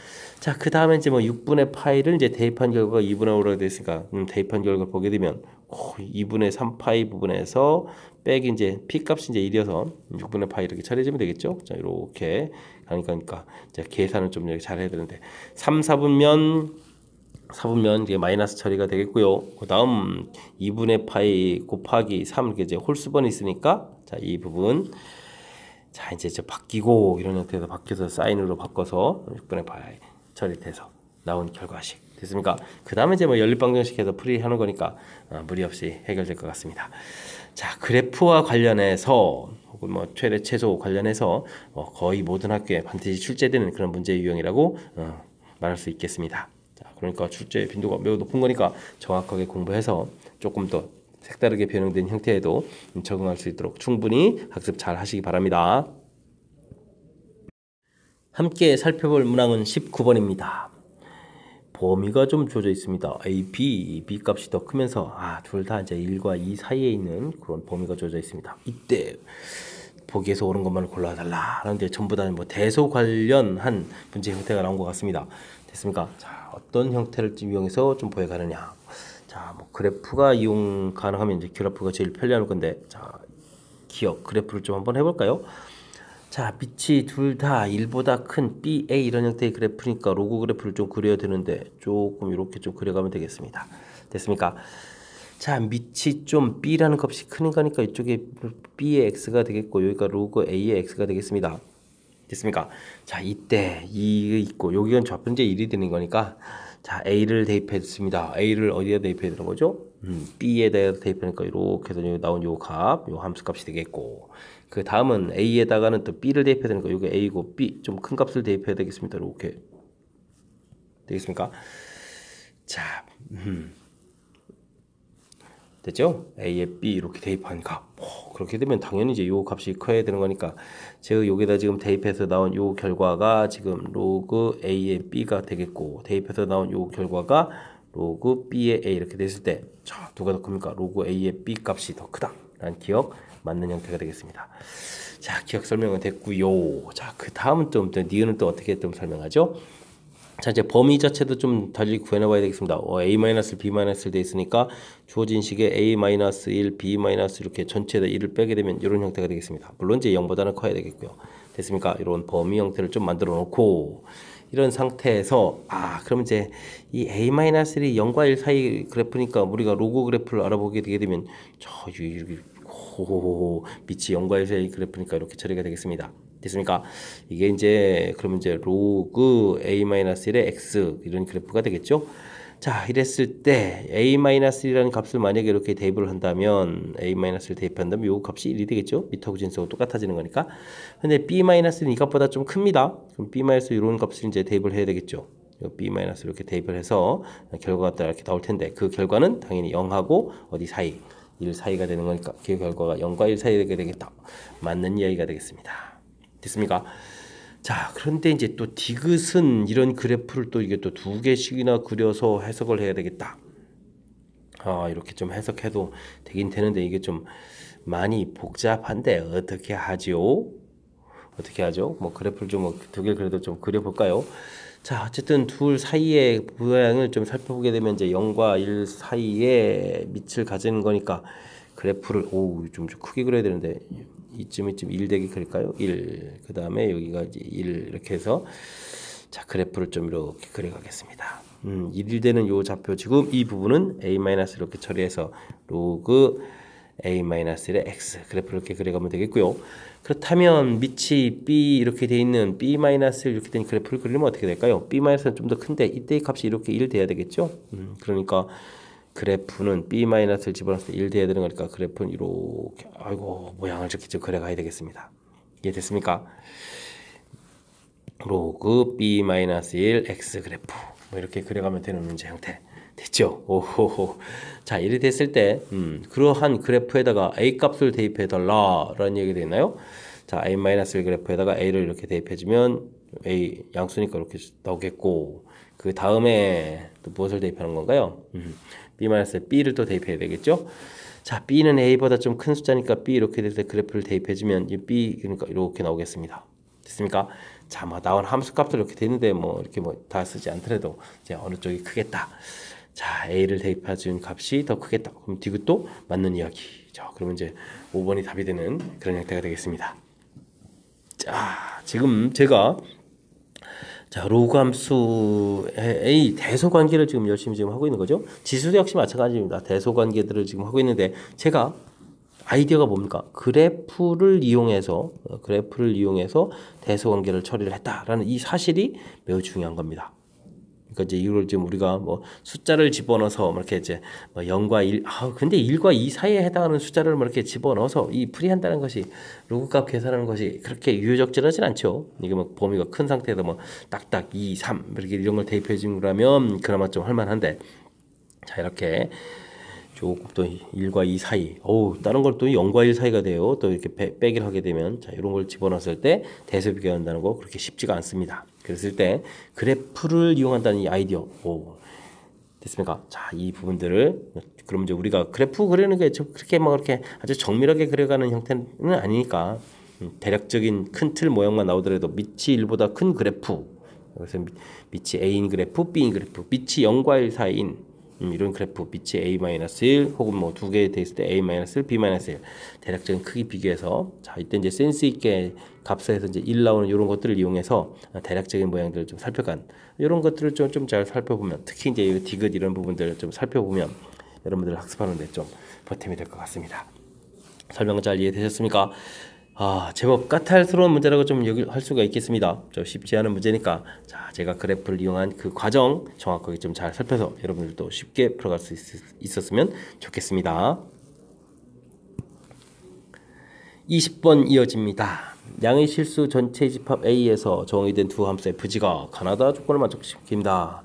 자, 그 다음에 이제 6분의 파이를 이제 대입한 결과가 2분의 5로 됐으니까 대입한 결과를 보게 되면 2분의 3파이 부분에서 빼기 이제 p 값이 이제 1이어서 6분의 파이 이렇게 처리해주면 되겠죠? 자, 이렇게 그러니까 이제 계산을 좀 이렇게 잘 해야 되는데 3, 4분면 이게 마이너스 처리가 되겠고요. 그 다음 2분의 파이 곱하기 3 이렇게 이제 홀수번이 있으니까 자, 이 부분 자, 이제 바뀌고 이런 형태에서 바뀌어서 사인으로 바꿔서 6분의 파이 처리돼서 나온 결과식 됐습니까? 그 다음에 이제 연립방정식에서 풀이하는 거니까 무리 없이 해결될 것 같습니다. 자, 그래프와 관련해서 혹은 최대 최소 관련해서 거의 모든 학교에 반드시 출제되는 그런 문제 유형이라고 말할 수 있겠습니다. 자, 그러니까 출제 빈도가 매우 높은 거니까 정확하게 공부해서 조금 더 색다르게 변형된 형태에도 적응할 수 있도록 충분히 학습 잘 하시기 바랍니다. 함께 살펴볼 문항은 19번입니다. 범위가 좀 주어져 있습니다. A, B 값이 더 크면서 둘 다 이제 1과 2 사이에 있는 그런 범위가 주어져 있습니다. 이때 보기에서 옳은 것만 골라달라 하는데 전부 다 대소 관련한 문제 형태가 나온 것 같습니다. 됐습니까? 자, 어떤 형태를 이용해서 좀 보여가느냐. 자, 그래프가 이용 가능하면 이제 그래프가 제일 편리할 건데, 자, 그래프를 좀 한번 해볼까요? 자, 빛이 둘 다 1보다 큰 BA 이런 형태의 그래프니까 로그 그래프를 좀 그려야 되는데 조금 이렇게 좀 그려가면 되겠습니다. 됐습니까? 자, 밑이 좀 B라는 값이 큰 거니까 이쪽에 B의 X가 되겠고 여기가 로그 A의 X가 되겠습니다. 됐습니까? 자, 이때 2 있고 여기는 좌변제 1이 되는 거니까 자, A를 대입했습니다. A를 어디에 대입해야 되는 거죠? B에다 대입하니까 이렇게 해서 나온 요 값, 요 함수 값이 되겠고 그 다음은 A에다가는 또 B를 대입해야 되니까 요게 A고 B 좀 큰 값을 대입해야 되겠습니다. 이렇게 되겠습니까? 자, 됐죠? A에 B 이렇게 대입하니까 그렇게 되면 당연히 이제 요 값이 커야 되는 거니까 제가 여기다 지금 대입해서 나온 요 결과가 지금 로그 A에 B가 되겠고 대입해서 나온 요 결과가 로그 b의 a 이렇게 됐을 때, 자, 누가 더 큽니까? 로그 a의 b 값이 더 크다 라는 기억 맞는 형태가 되겠습니다. 자, 기억 설명은 됐고요. 자, 그 다음은 또 니은은 또 어떻게 좀 설명하죠? 자, 이제 범위 자체도 좀 달리 구해놔 봐야 되겠습니다. a-1, b-1 돼 있으니까 주어진 식에 a-1, b- 이렇게 전체에다 1을 빼게 되면 이런 형태가 되겠습니다. 물론 이제 0보다는 커야 되겠고요. 됐습니까? 이런 범위 형태를 좀 만들어 놓고, 이런 상태에서 그럼 이제 이 a-1이 0과 1 사이 그래프니까 우리가 로그 그래프를 알아보게 되게 되면 이렇게 밑이 0과 1 사이 그래프니까 이렇게 처리가 되겠습니다. 됐습니까? 이게 이제 그러면 이제 로그 a-1의 x 이런 그래프가 되겠죠. 자, 이랬을 때 a-1이라는 값을 만약에 이렇게 대입을 한다면, a-를 대입한다면 요 값이 1이 되겠죠. 밑하고 진수하고 똑같아지는 거니까. 근데 b-는 이 값보다 좀 큽니다. 그럼 b- 이런 값을 이제 대입을 해야 되겠죠. b- 이렇게 대입을 해서 결과가 이렇게 나올 텐데, 그 결과는 당연히 0하고 어디 사이, 1 사이가 되는 거니까 그 결과가 0과 1 사이가 되겠다. 맞는 이야기가 되겠습니다. 됐습니까? 자, 그런데 이제 또 디귿은 이런 그래프를 또 이게 또 두 개씩이나 그려서 해석을 해야 되겠다. 이렇게 좀 해석해도 되긴 되는데 이게 좀 많이 복잡한데 어떻게 하죠? 어떻게 하죠? 뭐 그래프를 좀 두 개 그래도 좀 그려볼까요? 자, 어쨌든 둘 사이의 모양을 좀 살펴보게 되면 이제 0과 1 사이에 밑을 가지는 거니까 그래프를 좀 크게 그려야 되는데 이쯤 1 대기 그릴까요? 1. 그 다음에 여기가 이제 1 이렇게 해서, 자, 그래프를 좀 이렇게 그려가겠습니다. 1되는 요 좌표, 지금 이 부분은 a- 이렇게 처리해서 로그 a-1의 x 그래프를 이렇게 그려가면 되겠고요. 그렇다면 밑이 b 이렇게 돼 있는 b- 이렇게 된 그래프를 그리면 어떻게 될까요? b-는 좀 더 큰데 이때의 값이 이렇게 1 돼야 되겠죠. 그러니까 그래프는 b-를 집어넣을 때 1 돼야 되는 거니까 그래프는 이렇게 모양을 이렇게 좀 그려가야 되겠습니다. 이해됐습니까? 로그 b-1 x 그래프 뭐 이렇게 그려가면 되는 문제 형태 됐죠? 오호호. 자, 이렇게 됐을 때 그러한 그래프에다가 a 값을 대입해 달라 라는 얘기 되나요? 자, a-1 그래프에다가 a를 이렇게 대입해주면 a 양수니까 이렇게 나오겠고, 그 다음에 또 무엇을 대입하는 건가요? b-b를 또 대입해야 되겠죠? 자, b는 a보다 좀 큰 숫자니까 b 이렇게 될 때 그래프를 대입해주면 이 b 그러니까 이렇게 나오겠습니다. 됐습니까? 자, 나온 함수 값들 이렇게 되는데 이렇게 다 쓰지 않더라도 이제 어느 쪽이 크겠다. 자, a를 대입해준 값이 더 크겠다. 그럼 디귿도 맞는 이야기. 자, 그러면 이제 5번이 답이 되는 그런 형태가 되겠습니다. 자, 지금 제가 로그 함수의 대소관계를 지금 열심히 하고 있는 거죠. 지수도 역시 마찬가지입니다. 대소관계들을 지금 하고 있는데, 제가 아이디어가 뭡니까? 그래프를 이용해서 대소관계를 처리를 했다라는 이 사실이 매우 중요한 겁니다. 그러니까 이제 이걸 지금 우리가 숫자를 집어넣어서 이렇게 이제 0과 1, 근데 1과 2 사이에 해당하는 숫자를 이렇게 집어넣어서 이 풀이한다는 것이, 로그값 계산하는 것이 그렇게 유효적절하진 않죠. 이게 범위가 큰 상태에서 딱딱 2, 3 이렇게 이런 걸 대입해 준 거라면 그나마 좀 할만한데, 자, 이렇게 조금 또 1과 2 사이, 다른 걸 또 0과 1 사이가 돼요. 또 이렇게 빼기를 하게 되면, 자, 이런 걸 집어넣었을 때 대소 비교한다는 거 그렇게 쉽지가 않습니다. 그랬을 때 그래프를 이용한다는 이 아이디어, 됐습니까? 자, 이 부분들을 그럼 이제 우리가 그래프 그리는 게 그렇게 그렇게 아주 정밀하게 그려가는 형태는 아니니까, 대략적인 큰 틀 모양만 나오더라도 밑이 1보다 큰 그래프, 그래서 밑이 a인 그래프, b인 그래프, 밑이 0과 1 사이인 이런 그래프, 밑이 a-1 혹은 두 개 돼 있을 때 a-1, b-1 대략적인 크기 비교해서, 자, 이때 이제 센스 있게 값에서 이제 1 나오는 이런 것들을 이용해서 대략적인 모양들을 좀 살펴간, 이런 것들을 좀 잘 살펴보면, 특히 이제 디귿 이런 부분들을 좀 살펴보면 여러분들 학습하는데 좀 보탬이 될 것 같습니다. 설명 잘 이해되셨습니까? 제법 까탈스러운 문제라고 좀 할 수가 있겠습니다. 좀 쉽지 않은 문제니까, 자, 제가 그래프를 이용한 그 과정 정확하게 좀 잘 살펴서 여러분들도 쉽게 풀어갈 수 있었으면 좋겠습니다. 20번 이어집니다. 양의 실수 전체 집합 A에서 정의된 두 함수의 fg가 가나다 조건을 만족시킵니다.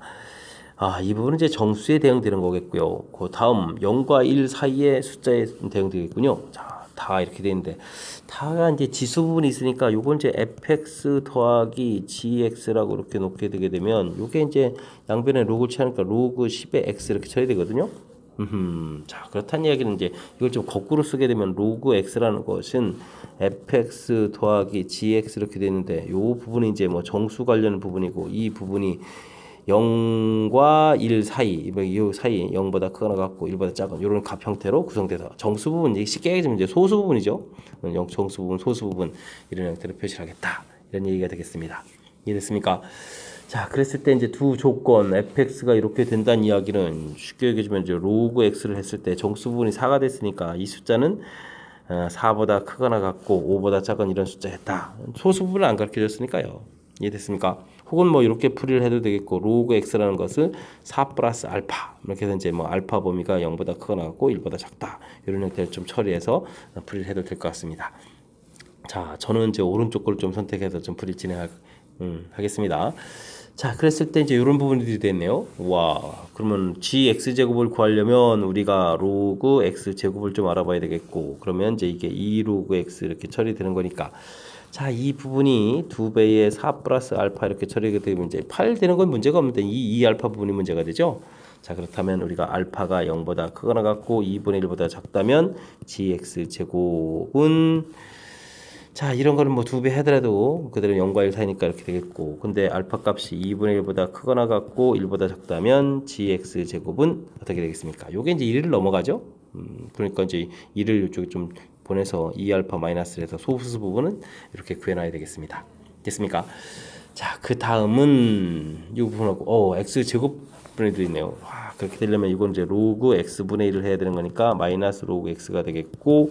이 부분은 이제 정수에 대응되는 거겠고요. 그 다음 0과 1 사이의 숫자에 대응되겠군요. 자, 다 이렇게 되는데 다가 이제 지수 부분이 있으니까 요건 이제 fx 더하기 gx라고 이렇게 놓게 되게 되면 요게 이제 양변에 로그를 취하니까 로그 10의 x 이렇게 처리 되거든요. 자, 그렇다는 이야기는 이제 이걸 좀 거꾸로 쓰게 되면 로그 x라는 것은 fx 더하기 gx 이렇게 되는데 요 부분이 이제 뭐 정수 관련 부분이고 이 부분이 0과 1 사이, 이 사이 0보다 크거나 같고 1보다 작은 이런 값 형태로 구성돼서 정수 부분 쉽게 얘기하면 이제 소수 부분이죠. 정수 부분, 소수 부분 이런 형태로 표시를 하겠다. 이런 얘기가 되겠습니다. 이해됐습니까? 자, 그랬을 때 이제 두 조건 fx가 이렇게 된다는 이야기는 쉽게 얘기해주면 이제 로그 x를 했을 때 정수 부분이 4가 됐으니까 이 숫자는 4보다 크거나 같고 5보다 작은 이런 숫자였다. 소수 부분을 안 가르쳐줬으니까요. 이해됐습니까? 혹은 뭐 이렇게 풀이를 해도 되겠고 로그 x라는 것을 4 플러스 알파 이렇게 해서 이제 뭐 알파 범위가 0보다 크거나 같고 1보다 작다 이런 형태를 좀 처리해서 풀이를 해도 될 것 같습니다. 자, 저는 이제 오른쪽 걸 좀 선택해서 좀 풀이 진행하겠습니다. 자, 그랬을 때 이제 이런 부분들이 됐네요. 와, 그러면 gx 제곱을 구하려면 우리가 로그 x 제곱을 좀 알아봐야 되겠고, 그러면 이제 이게 2 로그 x 이렇게 처리되는 거니까, 자, 이 부분이 2배의 4 플러스 알파 이렇게 처리가 되면 이제 8 되는 건 문제가 없는데 이 알파 부분이 문제가 되죠. 자, 그렇다면 우리가 알파가 0보다 크거나 같고 2분의 1보다 작다면 gx 제곱은 자, 이런 거는 뭐 2배 하더라도 그대로 0과 1 사이니까 이렇게 되겠고, 근데 알파 값이 2분의 1보다 크거나 같고 1보다 작다면 gx 제곱은 어떻게 되겠습니까? 요게 이제 1을 넘어가죠. 그러니까 이제 1을 이쪽에 좀 보내서 2알파 마이너스를 해서 소수 부분은 이렇게 구해놔야 되겠습니다. 됐습니까? 자, 그 다음은 이 부분하고 x 제곱분의 1이 있네요. 와, 그렇게 되려면 이건 이제 로그 x분의 1을 해야 되는 거니까 마이너스 로그 x가 되겠고,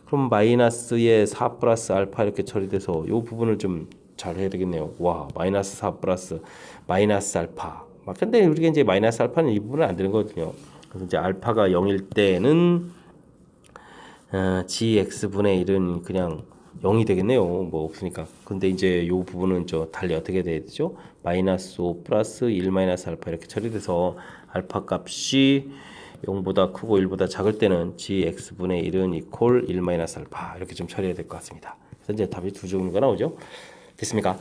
그럼 마이너스의 4 플러스 알파 이렇게 처리돼서 이 부분을 좀 잘 해야 되겠네요. 와, 마이너스 4 플러스 마이너스 알파. 근데 우리가 이제 마이너스 알파는 이 부분은 안 되는 거거든요. 그래서 이제 알파가 0일 때는 gx분의 1은 그냥 0이 되겠네요. 뭐 없으니까. 근데 이제 이 부분은 저 달리 어떻게 돼야 되죠? 마이너스 5 플러스 1 마이너스 알파 이렇게 처리돼서 알파 값이 0보다 크고 1보다 작을 때는 gx분의 1은 이퀄 1 마이너스 알파 이렇게 좀 처리해야 될 것 같습니다. 그래서 이제 답이 두 종류가 나오죠. 됐습니까?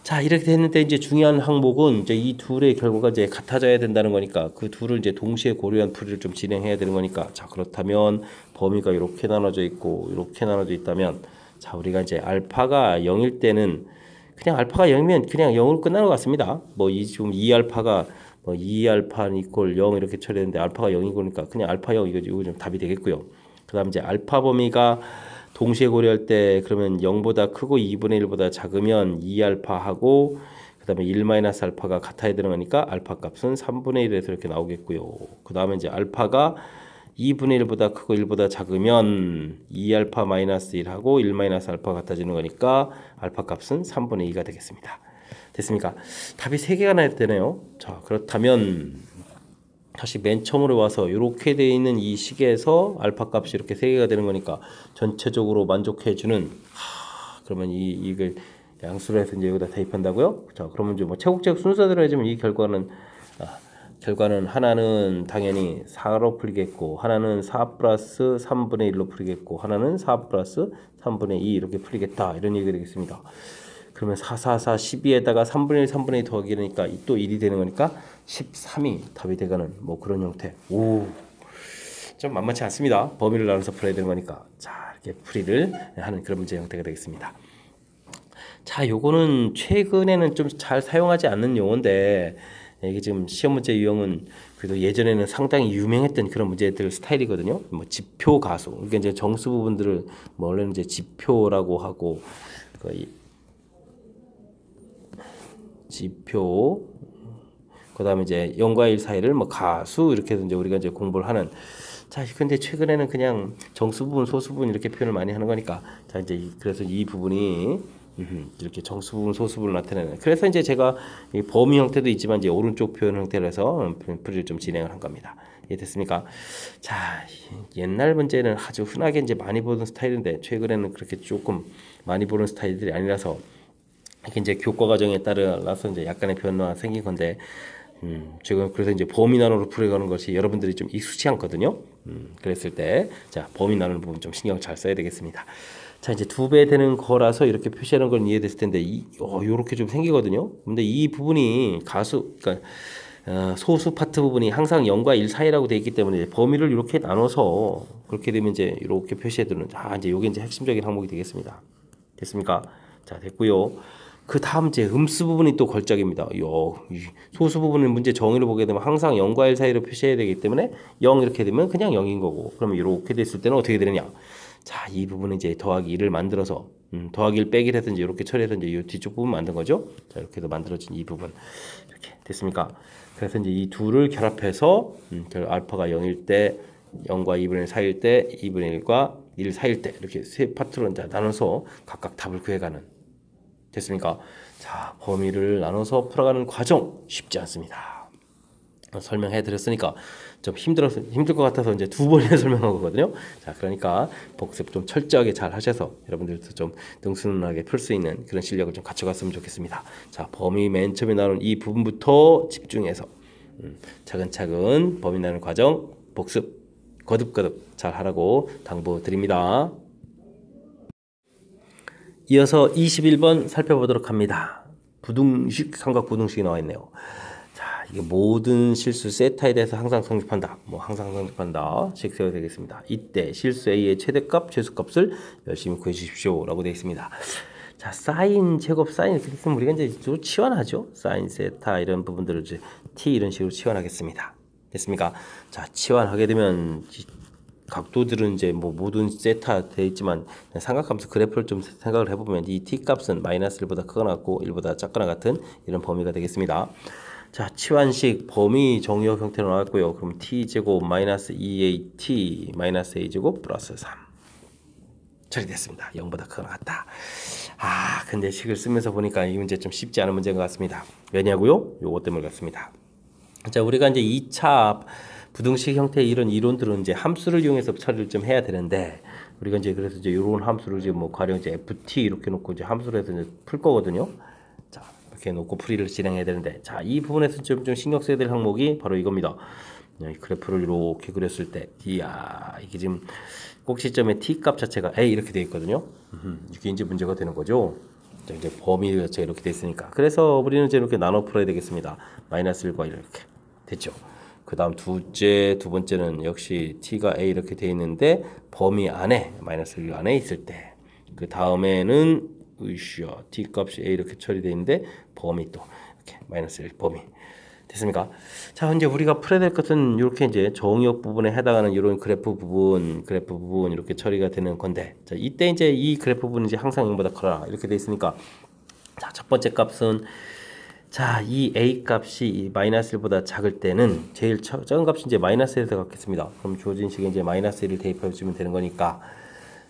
자, 이렇게 됐는데 이제 중요한 항목은 이제 이 둘의 결과가 이제 같아져야 된다는 거니까 그 둘을 이제 동시에 고려한 풀이를 좀 진행해야 되는 거니까, 자, 그렇다면 범위가 이렇게 나눠져 있고 이렇게 나눠져 있다면, 자, 우리가 이제 알파가 0일 때는 그냥 알파가 0이면 그냥 0으로 끝나는 것 같습니다. 뭐 이 지금 2알파가 뭐 2알파 이퀄 0 이렇게 처리했는데 알파가 0이고 그러니까 그냥 알파 0 이거 좀 답이 되겠고요. 그다음 이제 알파 범위가 동시에 고려할 때 그러면 0보다 크고 2분의 1보다 작으면 2알파하고 그다음에 1 마이너스 알파가 같아야 되는 거니까 알파 값은 3분의 1에서 이렇게 나오겠고요. 그다음에 이제 알파가 2분의 1보다 크고 1보다 작으면 2알파 마이너스 1하고 1 마이너스 알파가 같아지는 거니까 알파 값은 3분의 2가 되겠습니다. 됐습니까? 답이 3개가 나야 되네요. 자, 그렇다면 다시 맨 처음으로 와서 이렇게 되어 있는 이 식에서 알파 값이 이렇게 3개가 되는 거니까 전체적으로 만족해주는, 그러면 이걸 양수로 해서 이제 여기다 대입한다고요? 자, 그러면 이제 뭐 차곡차곡 순서대로 해주면 이 결과는 하나는 당연히 4로 풀리겠고, 하나는 4 플러스 3분의 1로 풀리겠고, 하나는 4 플러스 3분의 2 이렇게 풀리겠다, 이런 얘기가 되겠습니다. 그러면 4, 4, 4, 12에다가 3분의 1, 3분의 2 더하기 되니까 또 1이 되는 거니까 13이 답이 되가는 뭐 그런 형태. 오, 좀 만만치 않습니다. 범위를 나눠서 풀어야 되는 거니까. 자, 이렇게 풀이를 하는 그런 문제 형태가 되겠습니다. 자, 요거는 최근에는 좀 잘 사용하지 않는 용어인데, 이게 지금 시험 문제 유형은 그래도 예전에는 상당히 유명했던 그런 문제들 스타일이거든요. 뭐 지표 가수. 그러니까 이제 정수 부분들을 뭐 원래는 이제 지표라고 하고, 지표, 그 다음에 이제 0과 1 사이를 뭐 가수 이렇게 해서 이제 우리가 이제 공부를 하는. 자, 근데 최근에는 그냥 정수 부분, 소수 부분 이렇게 표현을 많이 하는 거니까, 자, 이제 그래서 이 부분이 이렇게 정수 부분, 소수 부분을 나타내는. 그래서 이제 제가 이 범위 형태도 있지만 이제 오른쪽 표현 형태로 해서 풀이를 좀 진행을 한 겁니다. 이해됐습니까? 자, 옛날 문제는 아주 흔하게 이제 많이 보던 스타일인데 최근에는 그렇게 조금 많이 보는 스타일들이 아니라서 이게 이제 교과 과정에 따라서 이제 약간의 변화가 생긴 건데, 지금 그래서 이제 범위나누로 풀어가는 것이 여러분들이 좀 익숙치 않거든요. 그랬을 때, 자, 범위 나누는 부분 좀 신경 잘 써야 되겠습니다. 자, 이제 2배 되는 거라서 이렇게 표시하는 건 이해됐을 텐데, 요렇게 좀 생기거든요. 근데 이 부분이 그러니까, 소수 파트 부분이 항상 0과 1 사이라고 되어 있기 때문에 범위를 이렇게 나눠서 그렇게 되면 이제 이렇게 표시해두는, 이제 요게 이제 핵심적인 항목이 되겠습니다. 됐습니까? 자, 됐고요. 그 다음 이제 음수 부분이 또 걸작입니다. 소수 부분은 문제 정의를 보게 되면 항상 0과 1 사이로 표시해야 되기 때문에 0 이렇게 되면 그냥 0인 거고, 그러면 이렇게 됐을 때는 어떻게 되느냐? 자, 이 부분은 이제 더하기 1을 만들어서 더하기 1 빼기를 했든지 이렇게 처리해서 이제 이 뒤쪽 부분 만든 거죠. 자, 이렇게 해서 만들어진 이 부분 이렇게 됐습니까? 그래서 이제 이 둘을 결합해서 알파가 0일 때 0과 2분의 1 사이일 때 2분의 1과 1 사이일 때 이렇게 세 파트로 이제 나눠서 각각 답을 구해가는. 됐습니까? 자, 범위를 나눠서 풀어가는 과정 쉽지 않습니다. 설명해 드렸으니까 좀 힘들 것 같아서 이제 2번이나 설명한 거거든요. 자, 그러니까 복습 좀 철저하게 잘 하셔서 여러분들도 좀 능수능란하게 풀 수 있는 그런 실력을 좀 갖춰갔으면 좋겠습니다. 자, 범위 맨 처음에 나눈 이 부분부터 집중해서 차근차근 범위 나누는 과정 복습 거듭거듭 잘 하라고 당부드립니다. 이어서 21번 살펴보도록 합니다. 부등식, 삼각 부등식이 나와 있네요. 자, 이게 모든 실수 세타에 대해서 항상 성립한다. 항상 성립한다. 식 세워야 되겠습니다. 이때 실수 A의 최대값, 최소값을 열심히 구해 주십시오. 라고 되어 있습니다. 자, 사인, 제곱, 사인 이렇게 있으면 우리가 이제 좀 치환하죠. 사인, 세타 이런 부분들을 이제 T 이런 식으로 치환하겠습니다. 됐습니까? 자, 치환하게 되면 각도들은 이제 모든 세타 되어 있지만 삼각함수 그래프를 좀 생각을 해보면 이 t 값은 마이너스 1보다 크거나 같고 1보다 작거나 같은 이런 범위가 되겠습니다. 자, 치환식 범위 정의역 형태로 나왔고요. 그럼 t제곱 마이너스 2at 마이너스 a제곱 플러스 3 처리됐습니다. 0보다 크거나 같다. 근데 식을 쓰면서 보니까 이 문제 좀 쉽지 않은 문제인 것 같습니다. 왜냐고요? 요것 때문에 같습니다. 자, 우리가 이제 2차 부등식 형태의 이런 이론들은 이제 함수를 이용해서 처리를 좀 해야 되는데, 우리가 이제 그래서 이제 이런 함수를 이제 가령 이제 ft 이렇게 놓고 이제 함수를 해서 이제 풀 거거든요. 자, 이렇게 놓고 풀이를 진행해야 되는데, 자, 이 부분에서 좀 신경 써야 될 항목이 바로 이겁니다. 이 그래프를 이렇게 그렸을 때, 이게 지금 꼭지점의 t 값 자체가 a 이렇게 되어 있거든요. 이게 이제 문제가 되는 거죠. 자, 이제 범위 자체가 이렇게 되어 있으니까. 그래서 우리는 이제 이렇게 나눠 풀어야 되겠습니다. 마이너스 1과 이렇게 됐죠. 그 다음 두 번째는 역시 t가 a 이렇게 되어 있는데 범위 안에 마이너스 1 안에 있을 때, 그 다음에는 t 값이 a 이렇게 처리되어 있는데 범위 또 이렇게 마이너스 1 범위 됐습니까? 자, 이제 우리가 풀어야 될 것은 이렇게 이제 정의역 부분에 해당하는 이런 그래프 부분 이렇게 처리가 되는 건데, 자, 이때 이제 이 그래프 부분은 이제 항상 0보다 커라 이렇게 되어 있으니까, 자, 첫 번째 값은, 자, 이 a 값이 마이너스 1보다 작을 때는 제일 작은 값이 이제 마이너스 1에서 갖겠습니다. 그럼 주어진 식에 이제 마이너스 1을 대입해 주면 되는 거니까,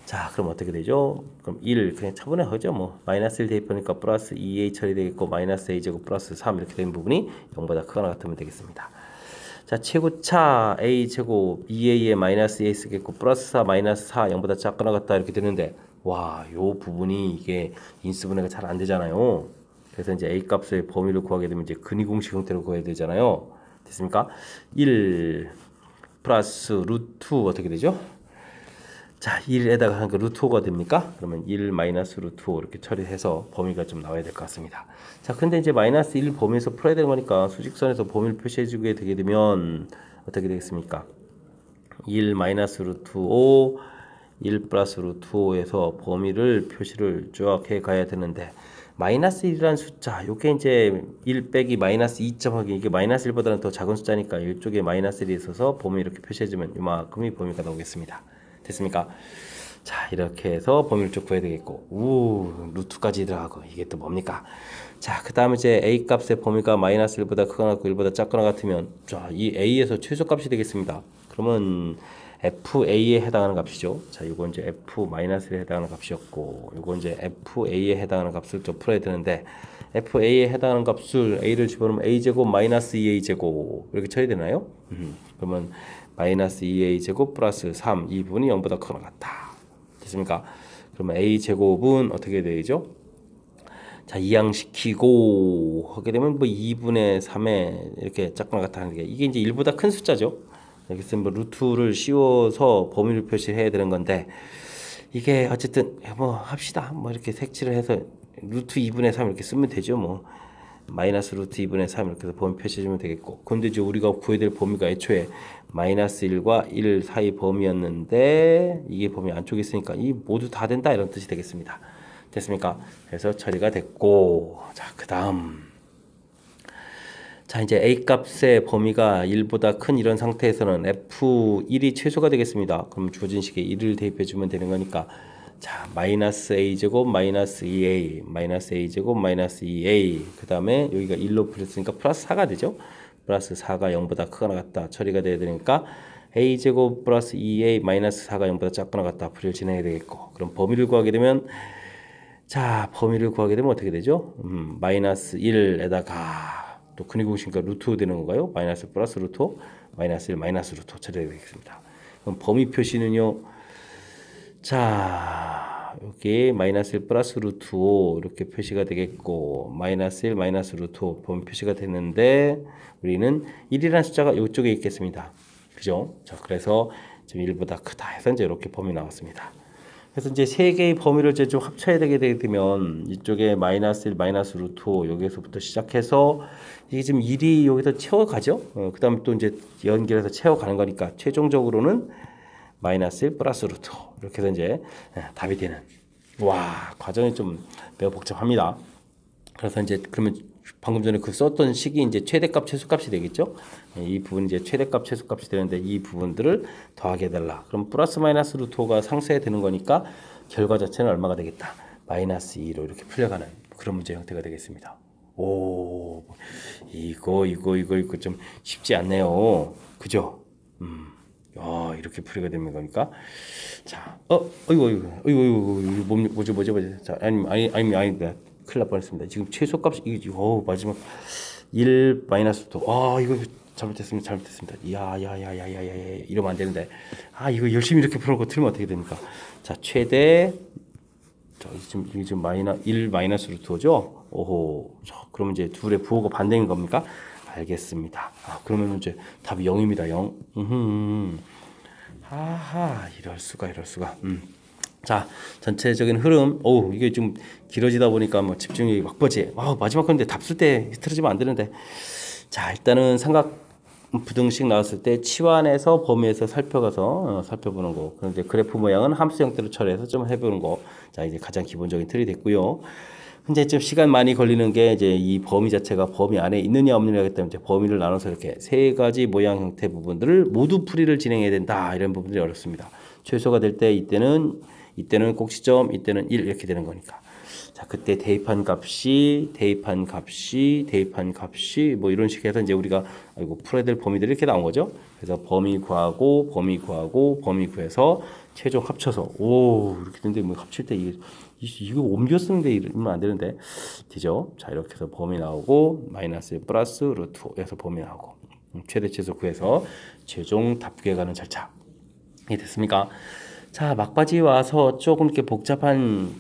자, 그럼 어떻게 되죠? 그럼 1 그냥 차분하죠. 마이너스 1 대입하니까 플러스 2a 처리되겠고 마이너스 a제곱 플러스 3 이렇게 되는 부분이 0보다 크거나 같으면 되겠습니다. 자, 최고차 a제곱 2a에 마이너스 a 쓰겠고 플러스 4 마이너스 4 0보다 작거나 같다 이렇게 되는데, 요 부분이 이게 인수분해가 잘 안 되잖아요. 그래서 이제 a 값의 범위를 구하게 되면 이제 근위공식 형태로 구해야 되잖아요. 됐습니까? 1 플러스 루트 어떻게 되죠? 자, 1에다가 한 그 루트 5가 됩니까? 그러면 1 마이너스 루트 5 이렇게 처리해서 범위가 좀 나와야 될 것 같습니다. 자, 근데 이제 마이너스 1 범위에서 풀어야 되는 거니까 수직선에서 범위를 표시해주게 되게 되면 어떻게 되겠습니까? 1 마이너스 루트 5 1 플러스 루트 5에서 범위를 표시를 쭉 해 가야 되는데, 마이너스 1이라는 숫자, 요게 이제 1 빼기 마이너스 2점 하기, 이게 마이너스 1보다는 더 작은 숫자니까 이쪽에 마이너스 1이 있어서 범위 이렇게 표시해주면 이만큼이 범위가 나오겠습니다. 됐습니까? 자, 이렇게 해서 범위를 쭉 구해야 되겠고, 루트까지 들어가고, 이게 또 뭡니까? 자, 그 다음에 이제 a 값의 범위가 마이너스 1보다 크거나 같고 1보다 작거나 같으면, 자, 이 a에서 최소값이 되겠습니다. 그러면 FA에 해당하는 값이죠. 자, 이거 이제 F-1에 해당하는 값이었고, 이거 이제 FA에 해당하는 값을 좀 풀어야 되는데, FA에 해당하는 값을 A를 집어넣으면 A제곱 마이너스 2A제곱 이렇게 쳐야 되나요? 그러면 마이너스 2A제곱 플러스 3, 이 부분이 0보다 크거나 같다. 됐습니까? 그러면 A제곱은 어떻게 되죠? 자, 이항시키고 하게 되면 뭐 2분의 3에 이렇게 작거나 같다 하는 게 이게 이제 1보다 큰 숫자죠. 여기서 뭐 루트를 씌워서 범위를 표시해야 되는 건데 이게 어쨌든 뭐 합시다. 뭐 이렇게 색칠을 해서 루트 2분의 3 이렇게 쓰면 되죠. 뭐 마이너스 루트 2분의 3 이렇게 해서 범위 표시해주면 되겠고, 근데 이제 우리가 구해야 될 범위가 애초에 마이너스 1과 1 사이 범위였는데 이게 범위 안쪽에 있으니까 이 모두 다 된다 이런 뜻이 되겠습니다. 됐습니까? 그래서 처리가 됐고, 자, 그 다음 자, 이제 A 값의 범위가 1보다 큰 이런 상태에서는 F1이 최소가 되겠습니다. 그럼 주어진 식에 1을 대입해 주면 되는 거니까, 자, 마이너스 A제곱 마이너스 2A 마이너스 A제곱 마이너스 2A, 그 다음에 여기가 1로 풀렸으니까 플러스 4가 되죠. 플러스 4가 0보다 크거나 같다 처리가 돼야 되니까 A제곱 플러스 2A 마이너스 4가 0보다 작거나 같다 풀이를 진행해야 되겠고, 그럼 범위를 구하게 되면, 자, 범위를 구하게 되면 어떻게 되죠? 마이너스 1에다가 또 근위공식이니까 루트 되는 건가요? 마이너스 플러스 루트, 마이너스 1 마이너스 루트 처리해야 되겠습니다. 그럼 범위 표시는요, 자, 여기 마이너스 1 플러스 루트 5 이렇게 표시가 되겠고, 마이너스 1 마이너스 루트 5 범위 표시가 됐는데 우리는 1이라는 숫자가 이쪽에 있겠습니다. 그죠? 자, 그래서 지금 1보다 크다 해서 이제 이렇게 범위 나왔습니다. 그래서 이제 세 개의 범위를 이제 좀 합쳐야 되게 되면 이쪽에 마이너스 1 마이너스 루트 5 여기서부터 시작해서 이게 지금 1이 여기서 채워가죠. 그 다음에 또 이제 연결해서 채워가는 거니까 최종적으로는 마이너스 1 플러스 루트 5 이렇게 해서 이제 답이 되는. 와, 과정이 좀 매우 복잡합니다. 그래서 이제 그러면 방금 전에 그 썼던 식이 이제 최대값 최소값이 되겠죠. 이 부분이 이제 최대값 최소값이 되는데 이 부분들을 더하게 해달라. 그럼 플러스 마이너스 루트 5가 상쇄 되는 거니까 결과 자체는 얼마가 되겠다. 마이너스 2로 이렇게 풀려가는 그런 문제 형태가 되겠습니다. 오, 이거 좀 쉽지 않네요. 그죠? 이렇게 풀이가 되는 거니까. 자, 뭐죠? 자, 아니, 큰일 날 뻔했습니다. 지금 최소값이 마지막 1 마이너스 또 이거 잘못됐습니다. 야야야야야야 이러면 안 되는데, 이거 열심히 이렇게 풀어놓고 틀면 어떻게 됩니까? 자, 최대 지금 1 마이너스 루트죠. 오호. 자, 그러면 이제 둘의 부호가 반대인 겁니까? 알겠습니다. 그러면 이제 답이 0입니다. 0. 이럴 수가. 자, 전체적인 흐름. 이게 좀 길어지다 보니까 뭐 집중력이 막버지. 마지막 건데 답 쓸 때 흐트러지면 안 되는데. 자, 일단은 삼각 부등식 나왔을 때 치환해서 범위에서 살펴가서 살펴보는 거. 그런데 그래프 모양은 함수 형태로 처리해서 좀 해보는 거. 자, 이제 가장 기본적인 틀이 됐고요. 근데 좀 시간 많이 걸리는 게 이제 이 범위 자체가 범위 안에 있느냐 없느냐기 때문에 이제 범위를 나눠서 이렇게 세 가지 모양 형태 부분들을 모두 풀이를 진행해야 된다. 이런 부분들이 어렵습니다. 최소가 될 때 이때는 꼭지점, 이때는 1 이렇게 되는 거니까. 자, 그때 대입한 값이 뭐 이런 식으로 해서 이제 우리가 풀어야 될 범위들이 이렇게 나온 거죠. 그래서 범위 구하고 범위 구해서 최종 합쳐서 이렇게 되는데 뭐 합칠 때 이거 옮겨 쓰는데 이러면 안 되는데 되죠. 자, 이렇게 해서 범위 나오고 마이너스 플러스 루트 5에서 범위 나오고 최대 최소 구해서 최종 답 구해가는 절차. 이게 됐습니까? 자, 막바지 와서 조금 이렇게 복잡한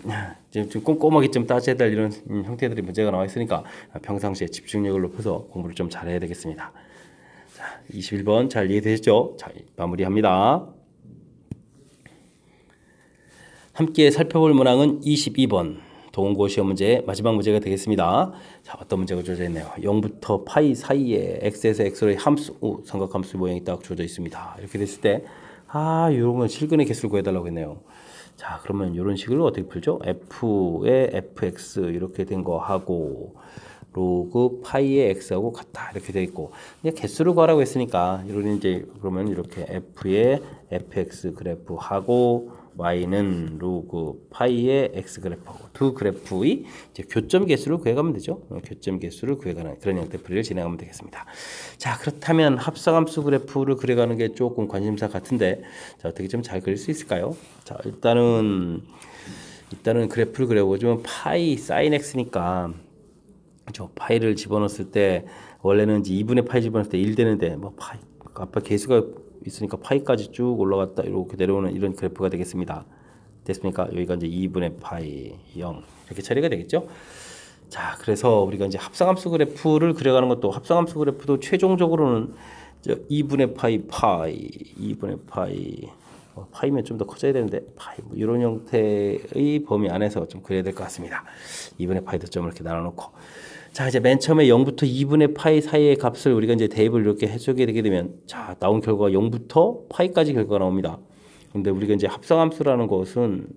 좀 꼼꼼하게 좀 따져야 될 이런 형태들이 문제가 나와 있으니까 평상시에 집중력을 높여서 공부를 좀 잘해야 되겠습니다. 자, 21번 잘 이해되셨죠? 자, 마무리합니다. 함께 살펴볼 문항은 22번 동원고 시험 문제 마지막 문제가 되겠습니다. 자, 어떤 문제가 주어져 있네요. 0부터 파이 사이에 x에서 x로의 함수, 삼각함수 모양이 딱 주어져 있습니다. 이렇게 됐을 때 이런 건 실근의 개수를 구해달라고 했네요. 자, 그러면 이런 식으로 어떻게 풀죠? f에 fx 이렇게 된 거 하고 로그 파이의 x하고 같다 이렇게 돼 있고, 이제 개수를 구하라고 했으니까 이런 이제 그러면 이렇게 f의 fx 그래프 하고 y는 로그 파이의 x 그래프하고 두 그래프의 이제 교점 개수를 구해가면 되죠. 교점 개수를 구해가는 그런 형태 풀이를 진행하면 되겠습니다. 자, 그렇다면 합성함수 그래프를 그려가는 게 조금 관심사 같은데, 자, 어떻게 좀 잘 그릴 수 있을까요? 자, 일단은 그래프를 그려보자면 파이 사인 x니까 파이를 집어넣었을 때 원래는 이제 2분의 파이 집어넣을 때 1 되는데 뭐 파이 아까 개수가 있으니까 파이까지 쭉 올라갔다 이렇게 내려오는 이런 그래프가 되겠습니다. 됐습니까? 여기가 이제 2분의 파이 0 이렇게 처리가 되겠죠. 자, 그래서 우리가 이제 합성함수 그래프를 그려가는 것도 합성함수 그래프도 최종적으로는 2분의 파이 2분의 파이 파이면 좀 더 커져야 되는데 파이 뭐 이런 형태의 범위 안에서 좀 그려야 될 것 같습니다. 2분의 파이도 좀 이렇게 나눠놓고 자 이제 맨 처음에 0부터 2분의 파이 사이의 값을 우리가 이제 대입을 이렇게 해주게 되게 되면 자 나온 결과가 0부터 파이까지 결과가 나옵니다. 근데 우리가 이제 합성함수라는 것은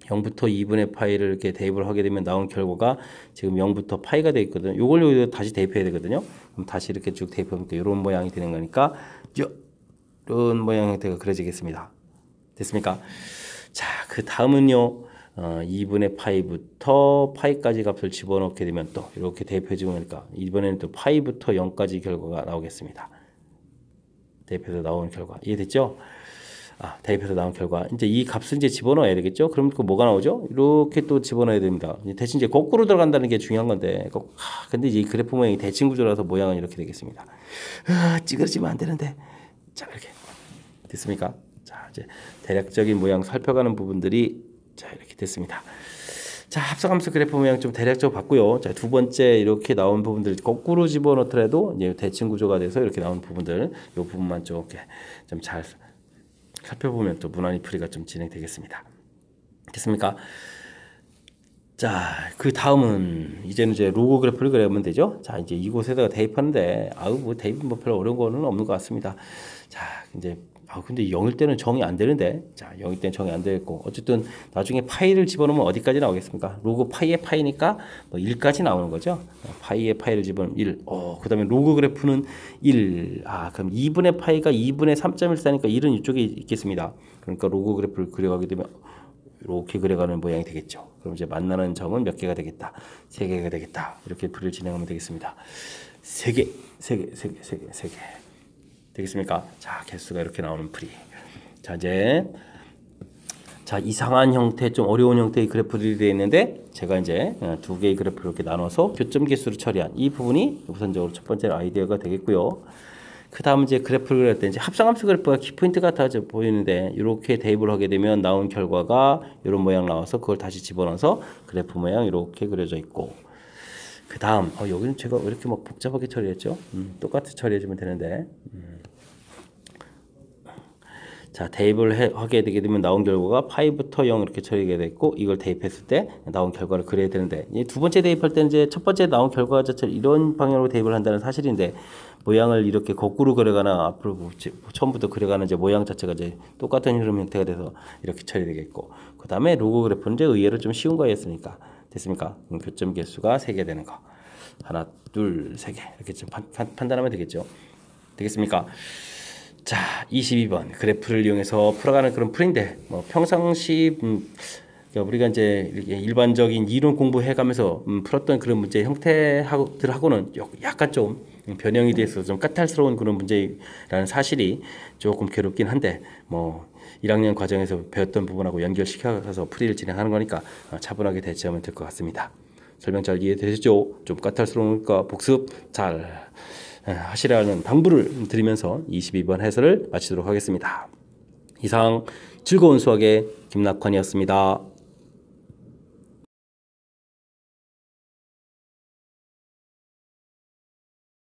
0부터 2분의 파이를 이렇게 대입을 하게 되면 나온 결과가 지금 0부터 파이가 되어 있거든요. 요걸 여기다 다시 대입해야 되거든요. 그럼 다시 이렇게 쭉 대입하면 이런 모양이 되는 거니까 이런 모양 형태가 그려지겠습니다. 됐습니까? 자, 그 다음은요. 2분의 파이부터 파이까지 값을 집어넣게 되면 또 이렇게 대입해 주니까 이번에는 또 파이부터 0까지 결과가 나오겠습니다. 대입해서 나오는 결과 이해됐죠? 대입해서 나온 결과 이제 이 값을 이제 집어넣어야 되겠죠? 그럼 그 뭐가 나오죠? 이렇게 또 집어넣어야 됩니다. 대신 이제 거꾸로 들어간다는 게 중요한 건데, 근데 이제 이 그래프 모양이 대칭 구조라서 모양은 이렇게 되겠습니다. 찌그러지면 안 되는데, 자 이렇게 됐습니까? 자 이제 대략적인 모양 살펴가는 부분들이 자 이렇게 됐습니다. 자 합성함수 그래프 모양 좀 대략적으로 봤고요. 자 두 번째 이렇게 나온 부분들 거꾸로 집어넣더라도 이제 대칭 구조가 돼서 이렇게 나온 부분들, 이 부분만 좀 이렇게 좀 잘 살펴보면 또 무난히 풀이가 좀 진행되겠습니다. 됐습니까? 자, 그 다음은 이제는 이제 로그 그래프를 그려보면 되죠. 자, 이제 이곳에다가 대입하는데 뭐 대입은 뭐 별로 어려운 거는 없는 것 같습니다. 자, 이제 근데 0일 때는 정이 안 되는데, 자 0일 때는 정이 안 되겠고 어쨌든 나중에 파이를 집어넣으면 어디까지 나오겠습니까? 로그 파이의 파이니까 뭐 1까지 나오는 거죠. 파이의 파이를 집어넣으면 1. 그 다음에 로그 그래프는 1. 그럼 2분의 파이가 2분의 3.14니까 1은 이쪽에 있겠습니다. 그러니까 로그 그래프를 그려가게 되면 이렇게 그려가는 모양이 되겠죠. 그럼 이제 만나는 점은 몇 개가 되겠다? 3개가 되겠다. 이렇게 풀이를 진행하면 되겠습니다. 3개. 되겠습니까? 자, 개수가 이렇게 나오는 풀이. 자, 이제 이상한 형태, 좀 어려운 형태의 그래프들이 되어 있는데 제가 이제 두 개의 그래프를 이렇게 나눠서 교점 개수를 처리한 이 부분이 우선적으로 첫 번째 아이디어가 되겠고요. 그 다음 이제 그래프를 그릴 때 이제 합성함수 그래프가 키포인트 같아 보이는데 이렇게 대입을 하게 되면 나온 결과가 이런 모양 나와서 그걸 다시 집어넣어서 그래프 모양 이렇게 그려져 있고, 그 다음 여기는 제가 왜 이렇게 막 복잡하게 처리했죠? 똑같이 처리해주면 되는데 자 대입을 하게 되게 되면 나온 결과가 파이부터 0 이렇게 처리가 됐고 이걸 대입했을 때 나온 결과를 그려야 되는데 두 번째 대입할 때는 이제 첫 번째 나온 결과 자체를 이런 방향으로 대입을 한다는 사실인데 모양을 이렇게 거꾸로 그려가나 앞으로 처음부터 그려가는 이제 모양 자체가 이제 똑같은 흐름 형태가 돼서 이렇게 처리되겠고, 그 다음에 로그 그래프는 이제 의외로 좀 쉬운 거였으니까 됐습니까? 교점 개수가 3개 되는 거. 하나, 둘, 3개 이렇게 좀 판단하면 되겠죠. 되겠습니까? 자, 22번 그래프를 이용해서 풀어가는 그런 풀인데 평상시 우리가 이제 일반적인 이론 공부해가면서 풀었던 그런 문제 형태들하고는 약간 좀 변형이 돼서 좀 까탈스러운 그런 문제라는 사실이 조금 괴롭긴 한데 1학년 과정에서 배웠던 부분하고 연결시켜서 풀이를 진행하는 거니까 차분하게 대처하면 될 것 같습니다. 설명 잘 이해되시죠? 좀 까탈스러우니까 복습 잘 하시라는 당부를 드리면서 22번 해설을 마치도록 하겠습니다. 이상 즐거운 수학의 김낙환이었습니다.